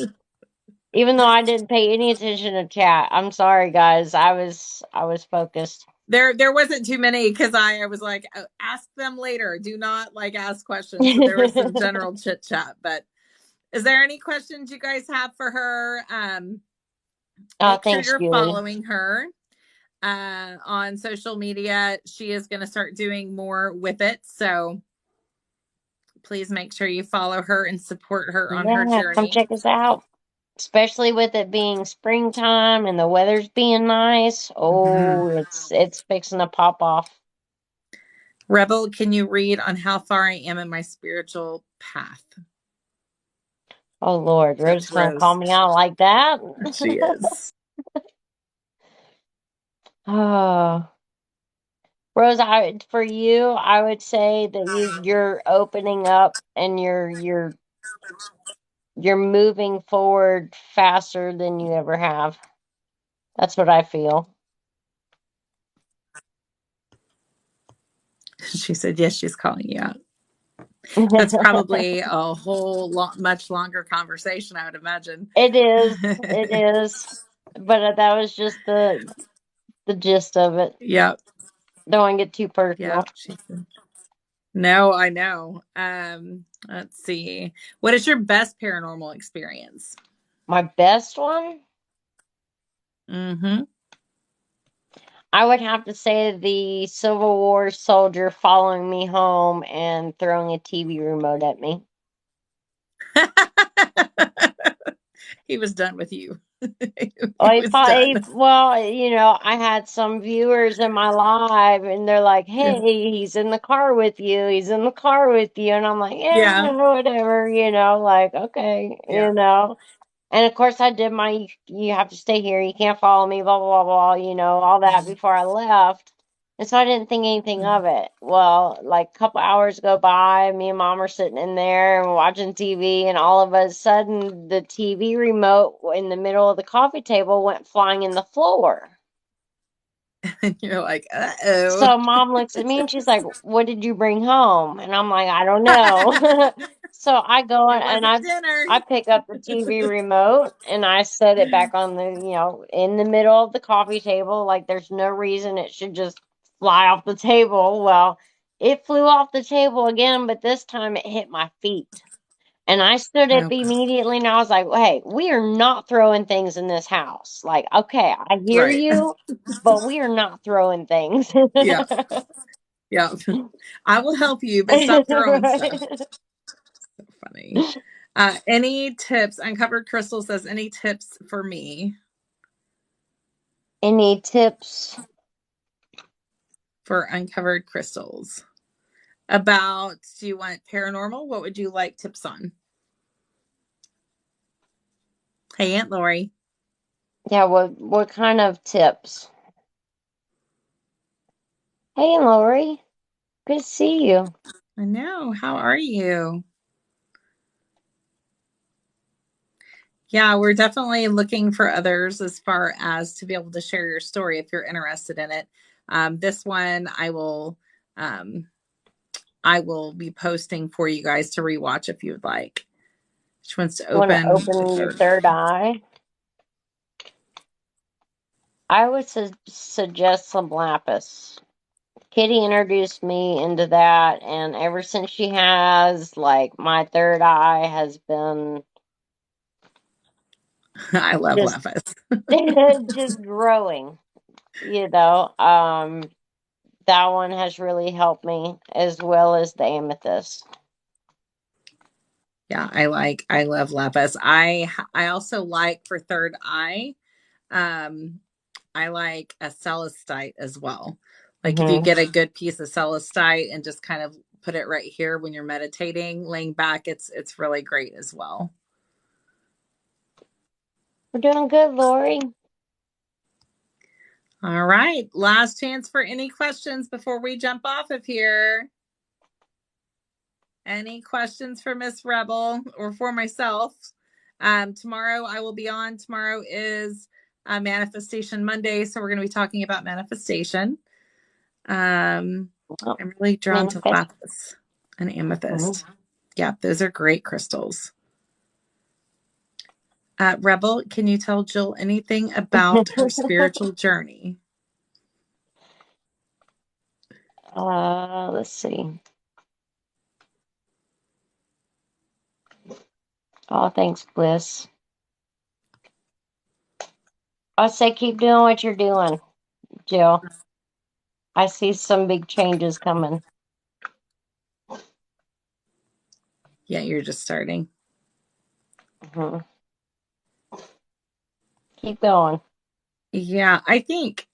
Even though I didn't pay any attention to chat. I'm sorry, guys. I was focused. There wasn't too many because I was like, "Oh, ask them later. Do not like ask questions." So there was some general chit chat. But is there any questions you guys have for her? Make sure Thanks, you're Julie. following her on social media. She is going to start doing more with it. So please make sure you follow her and support her on her Yeah, come journey. check us out. Especially with it being springtime and the weather's being nice. Mhm. Oh, it's fixing to pop off. Rebel, can you read on how far I am in my spiritual path? Oh Lord, Rose That's gonna call Rose. me out like that. She is. Oh, Rose, for you, I would say that you're opening up and you're moving forward faster than you ever have. That's what I feel. She said, yes, she's calling you out. That's probably a whole lot, much longer conversation, I would imagine. It is. It is. But that was just the gist of it. Yep. Don't want to get too personal. Yep. No, I know. Let's see. What is your best paranormal experience? My best one, Mm-hmm. I would have to say the Civil War soldier following me home and throwing a TV remote at me. He was done with you. Well, He was done. well, I had some viewers in my live, and they're like, "Hey, he's in the car with you. He's in the car with you," and I'm like, "Yeah, Yeah. whatever," like, okay, Yeah. And of course, I did my, you have to stay here. You can't follow me, blah, blah, blah, blah, all that before I left. And so I didn't think anything of it. Well, like a couple hours go by, me and mom are sitting in there and watching TV, and all of a sudden, the TV remote in the middle of the coffee table went flying in the floor. And you're like, uh-oh. So mom looks at me and she's like, "What did you bring home?" And I'm like, "I don't know." So I go It and wasn't dinner. I pick up the TV remote and I set it back on the, in the middle of the coffee table. Like there's no reason it should just fly off the table. Well, it flew off the table again, but this time it hit my feet. And I stood up Oh, immediately and I was like, "Hey, we are not throwing things in this house. Like, okay, I hear right. you, but we are not throwing things." Yeah. Yeah. I will help you, but stop throwing stuff. Right. So funny. Any tips? Uncovered Crystal says, any tips for me Any tips? for uncovered crystals? About, do you want paranormal? What would you like tips on? Hey, Aunt Lori. Yeah, what kind of tips? Hey, Lori, good to see you. I know. How are you? Yeah, we're definitely looking for others as far as to be able to share your story if you're interested in it. This one um, I will be posting for you guys to rewatch if you would like. Which wants to Want to open the open your third? third eye? I would suggest some lapis. Kitty introduced me into that, and ever since she has, like, my third eye has been I love just lapis. just growing. You know, that one has really helped me as well as the amethyst. Yeah, I love lapis. I also like for third eye. Um, I like a celestite as well. Like if you Hmm. get a good piece of celestite and just kind of put it right here when you're meditating, laying back, it's really great as well. We're doing good, Lori. All right, last chance for any questions before we jump off of here. Any questions for Miss Rebel or for myself? Tomorrow I will be on. Tomorrow is Manifestation Monday, so we're going to be talking about manifestation. I'm Oh, really drawn to manifest. lapis and Mhm. amethyst. Yeah, those are great crystals. Rebel, can you tell Jill anything about her spiritual journey? Let's see. Oh, thanks, Bliss. I say keep doing what you're doing, Jill. I see some big changes coming. Yeah, you're just starting. Hmm. Keep going. Yeah, I think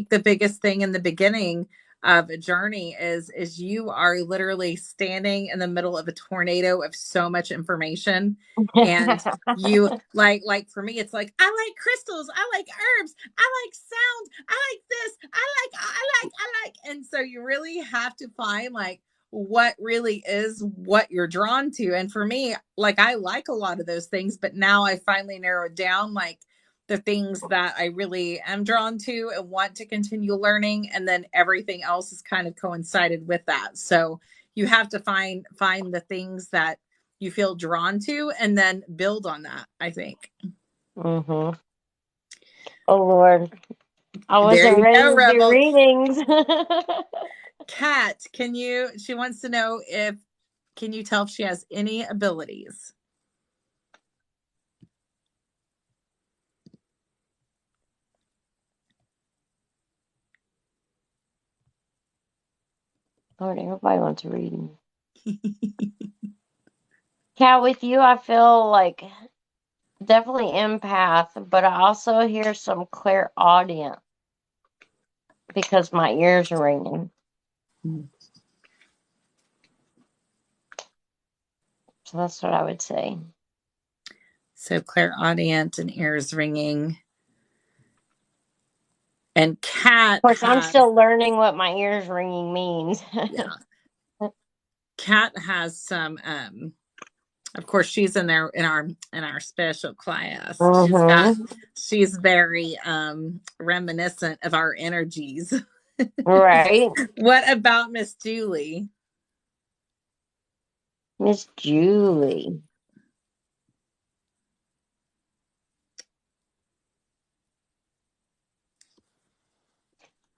the biggest thing in the beginning of a journey is you are literally standing in the middle of a tornado of so much information, and you like for me it's like I like crystals, I like herbs, I like sound, I like this, I like, and so you really have to find like what really is what you're drawn to. And for me, like I like a lot of those things, but now I finally narrowed down like the things that I really am drawn to and want to continue learning. And then everything else has kind of coincided with that. So you have to find the things that you feel drawn to and then build on that, I think. Mm-hmm. Oh Lord, I There wasn't you ready go, to do Rebel. readings. Kat, she wants to know if, can you tell if she has any abilities? Lord, everybody wants a reading. Cat, with you, I feel like definitely empath, but I also hear some clairaudient because my ears are ringing. So that's what I would say. So clairaudient and ears ringing. And Kat Of course, I'm has, still learning what my ears ringing means. yeah, Kat has some, of course she's in there in our special class. Mm-hmm. She's very reminiscent of our energies. Right. What about Miss Julie? Miss Julie.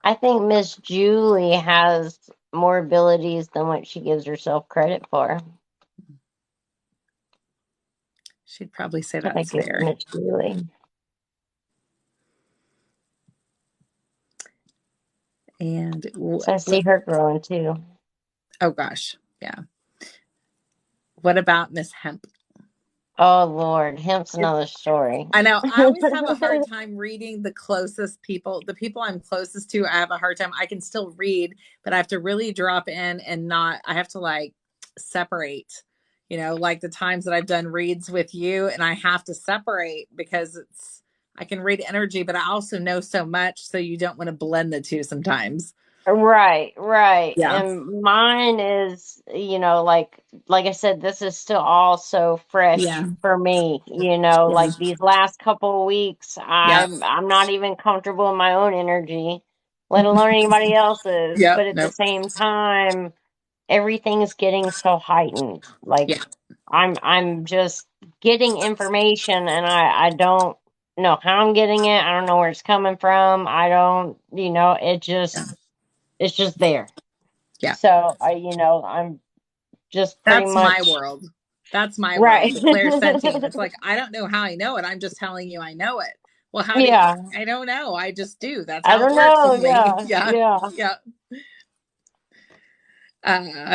I think Miss Julie has more abilities than what she gives herself credit for. She'd probably say What I that's give fair. Miss Julie. And So I see her growing too. oh gosh, yeah. What about Miss Hemp? Oh Lord, hemp's another story. I know. I always have a hard time reading the closest people. The people I'm closest to, I have a hard time. I can still read, but I have to really drop in and not, I have to like separate, like the times that I've done reads with you, and I have to separate because I can read energy, but I also know so much. So you don't want to blend the two sometimes. Right, right. Yeah. And mine is, like I said, this is still all so fresh Yeah. for me. Yeah. Like these last couple of weeks, Yeah. I'm not even comfortable in my own energy, let alone anybody else's. Yep. But at the Nope. same time, everything's getting so heightened. Like Yeah. I'm just getting information and I don't know how I'm getting it. I don't know where it's coming from. I don't, Yeah. it's just there. Yeah. So I'm just pretty That's my much world. That's my world, right. the clairsentient. It's like, I don't know how I know it. I'm just telling you I know it. Well, how do you, Yeah. I don't know. I just do. That's I how it don't works know. with me. Yeah. Yeah. Yeah. Yeah.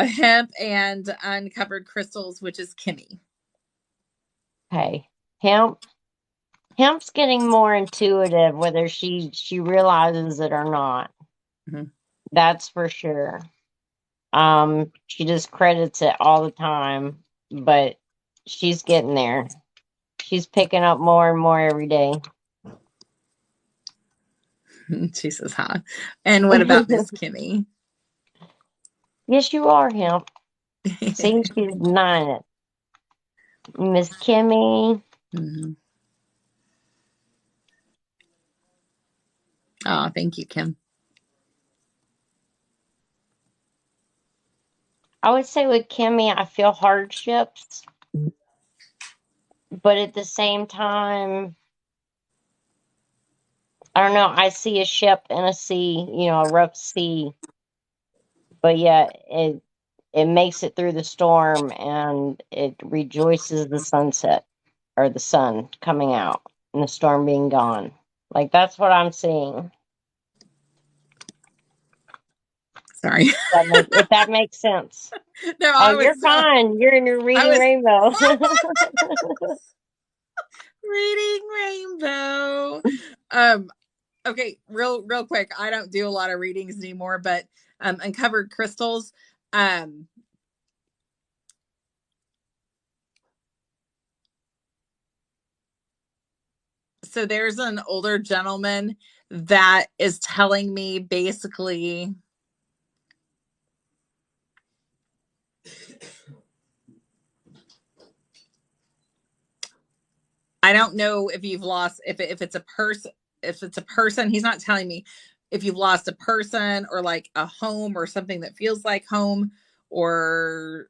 Hemp and uncovered crystals, which is Kimmy. Hey, hemp's getting more intuitive, whether she realizes it or not. Mhm. That's for sure. She just credits it all the time, but she's getting there. She's picking up more and more every day. She says, huh? And what about Miss Kimmy? Yes, you are, hemp. See, she's denying it. Miss Kimmy. Mhm. Oh, thank you, Kim. I would say with Kimmy, I feel hardships, but at the same time, I don't know. I see a ship in a sea, a rough sea, but yet it makes it through the storm and it rejoices the sunset or the sun coming out and the storm being gone. Like that's what I'm seeing. Sorry. If that makes sense. No, Oh, you're fine. You're in your I reading was rainbow. reading Rainbow. Um, okay, real quick. I don't do a lot of readings anymore, but uncovered crystals. Um, so there's an older gentleman that is telling me basically, I don't know if you've lost, if it's a person, he's not telling me if you've lost a person or like a home or something that feels like home, or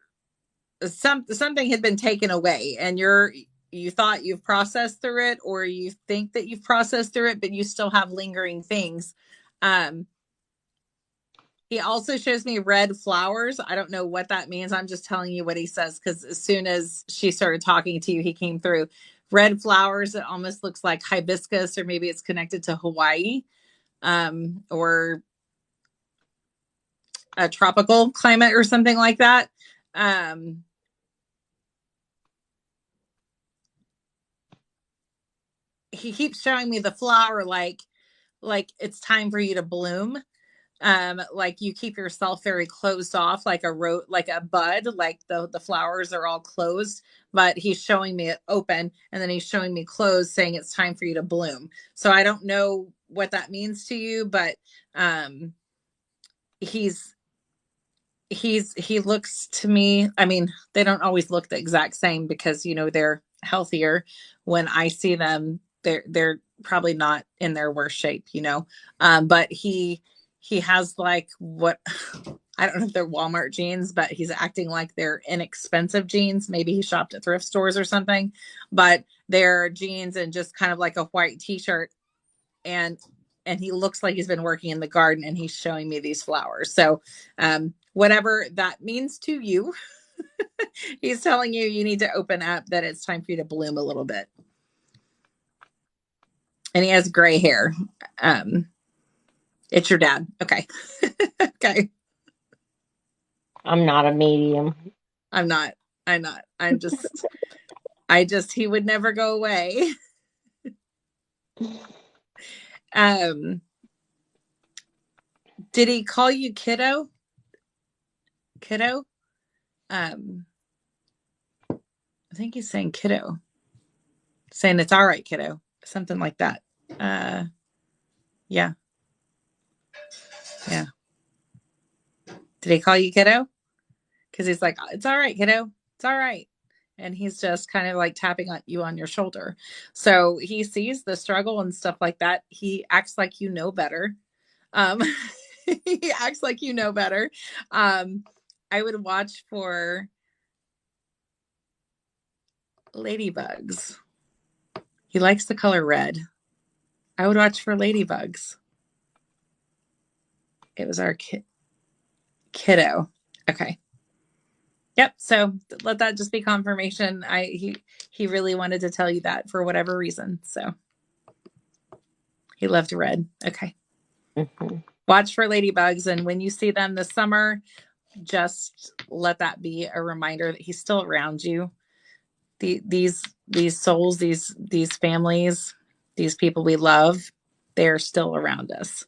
something had been taken away, and you thought you've processed through it, or you think that you've processed through it, but you still have lingering things. Um, he also shows me red flowers. I don't know what that means. I'm just telling you what he says, because as soon as she started talking to you, he came through. Red flowers, it almost looks like hibiscus, or maybe it's connected to Hawaii, or a tropical climate or something like that. He keeps showing me the flower like it's time for you to bloom. Like you keep yourself very closed off, like like a bud, like the flowers are all closed, but he's showing me it open, and then he's showing me closed, saying it's time for you to bloom. So I don't know what that means to you, but he's he looks to me, I mean, they don't always look the exact same, because they're healthier. When I see them, they're probably not in their worst shape, but he has like what I don't know if they're Walmart jeans, but he's acting like they're inexpensive jeans. Maybe he shopped at thrift stores or something, but they're jeans and just kind of like a white t-shirt, and he looks like he's been working in the garden, and he's showing me these flowers. So whatever that means to you, he's telling you need to open up, that it's time for you to bloom a little bit. And he has gray hair. It's your dad. Okay. Okay. I'm not a medium. I'm not. I'm just, he would never go away. Did he call you kiddo? Kiddo? I think he's saying kiddo. Saying it's all right, kiddo. Something like that. Yeah. Yeah. Did he call you kiddo? Because he's like, it's all right, kiddo. It's all right. And he's just kind of like tapping on you on your shoulder. So he sees the struggle and stuff like that. He acts like you know better. He acts like you know better. I would watch for ladybugs. He likes the color red. I would watch for ladybugs. It was our kiddo. Okay. Yep. So let that just be confirmation. He really wanted to tell you that for whatever reason. So he loved red. Okay. Mm-hmm. Watch for ladybugs, and when you see them this summer, just let that be a reminder that he's still around you. These souls, these families, these people we love, they're still around us.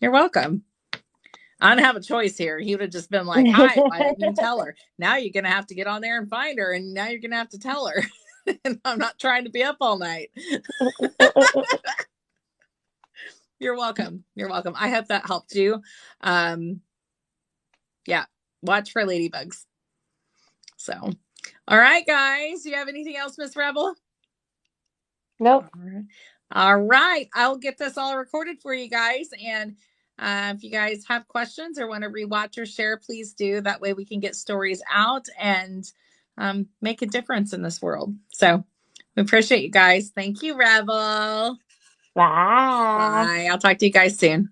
You're welcome. I don't have a choice here. He would have just been like, hi, why didn't you tell her? Now you're going to have to get on there and find her. And now you're going to have to tell her. And I'm not trying to be up all night. You're welcome. You're welcome. I hope that helped you. Yeah. Watch for ladybugs. So, all right, guys. Do you have anything else, Miss Rebel? Nope. All right. I'll get this all recorded for you guys. And if you guys have questions or want to rewatch or share, please do. That way we can get stories out and make a difference in this world. So we appreciate you guys. Thank you, Rebel. Bye. Bye. I'll talk to you guys soon.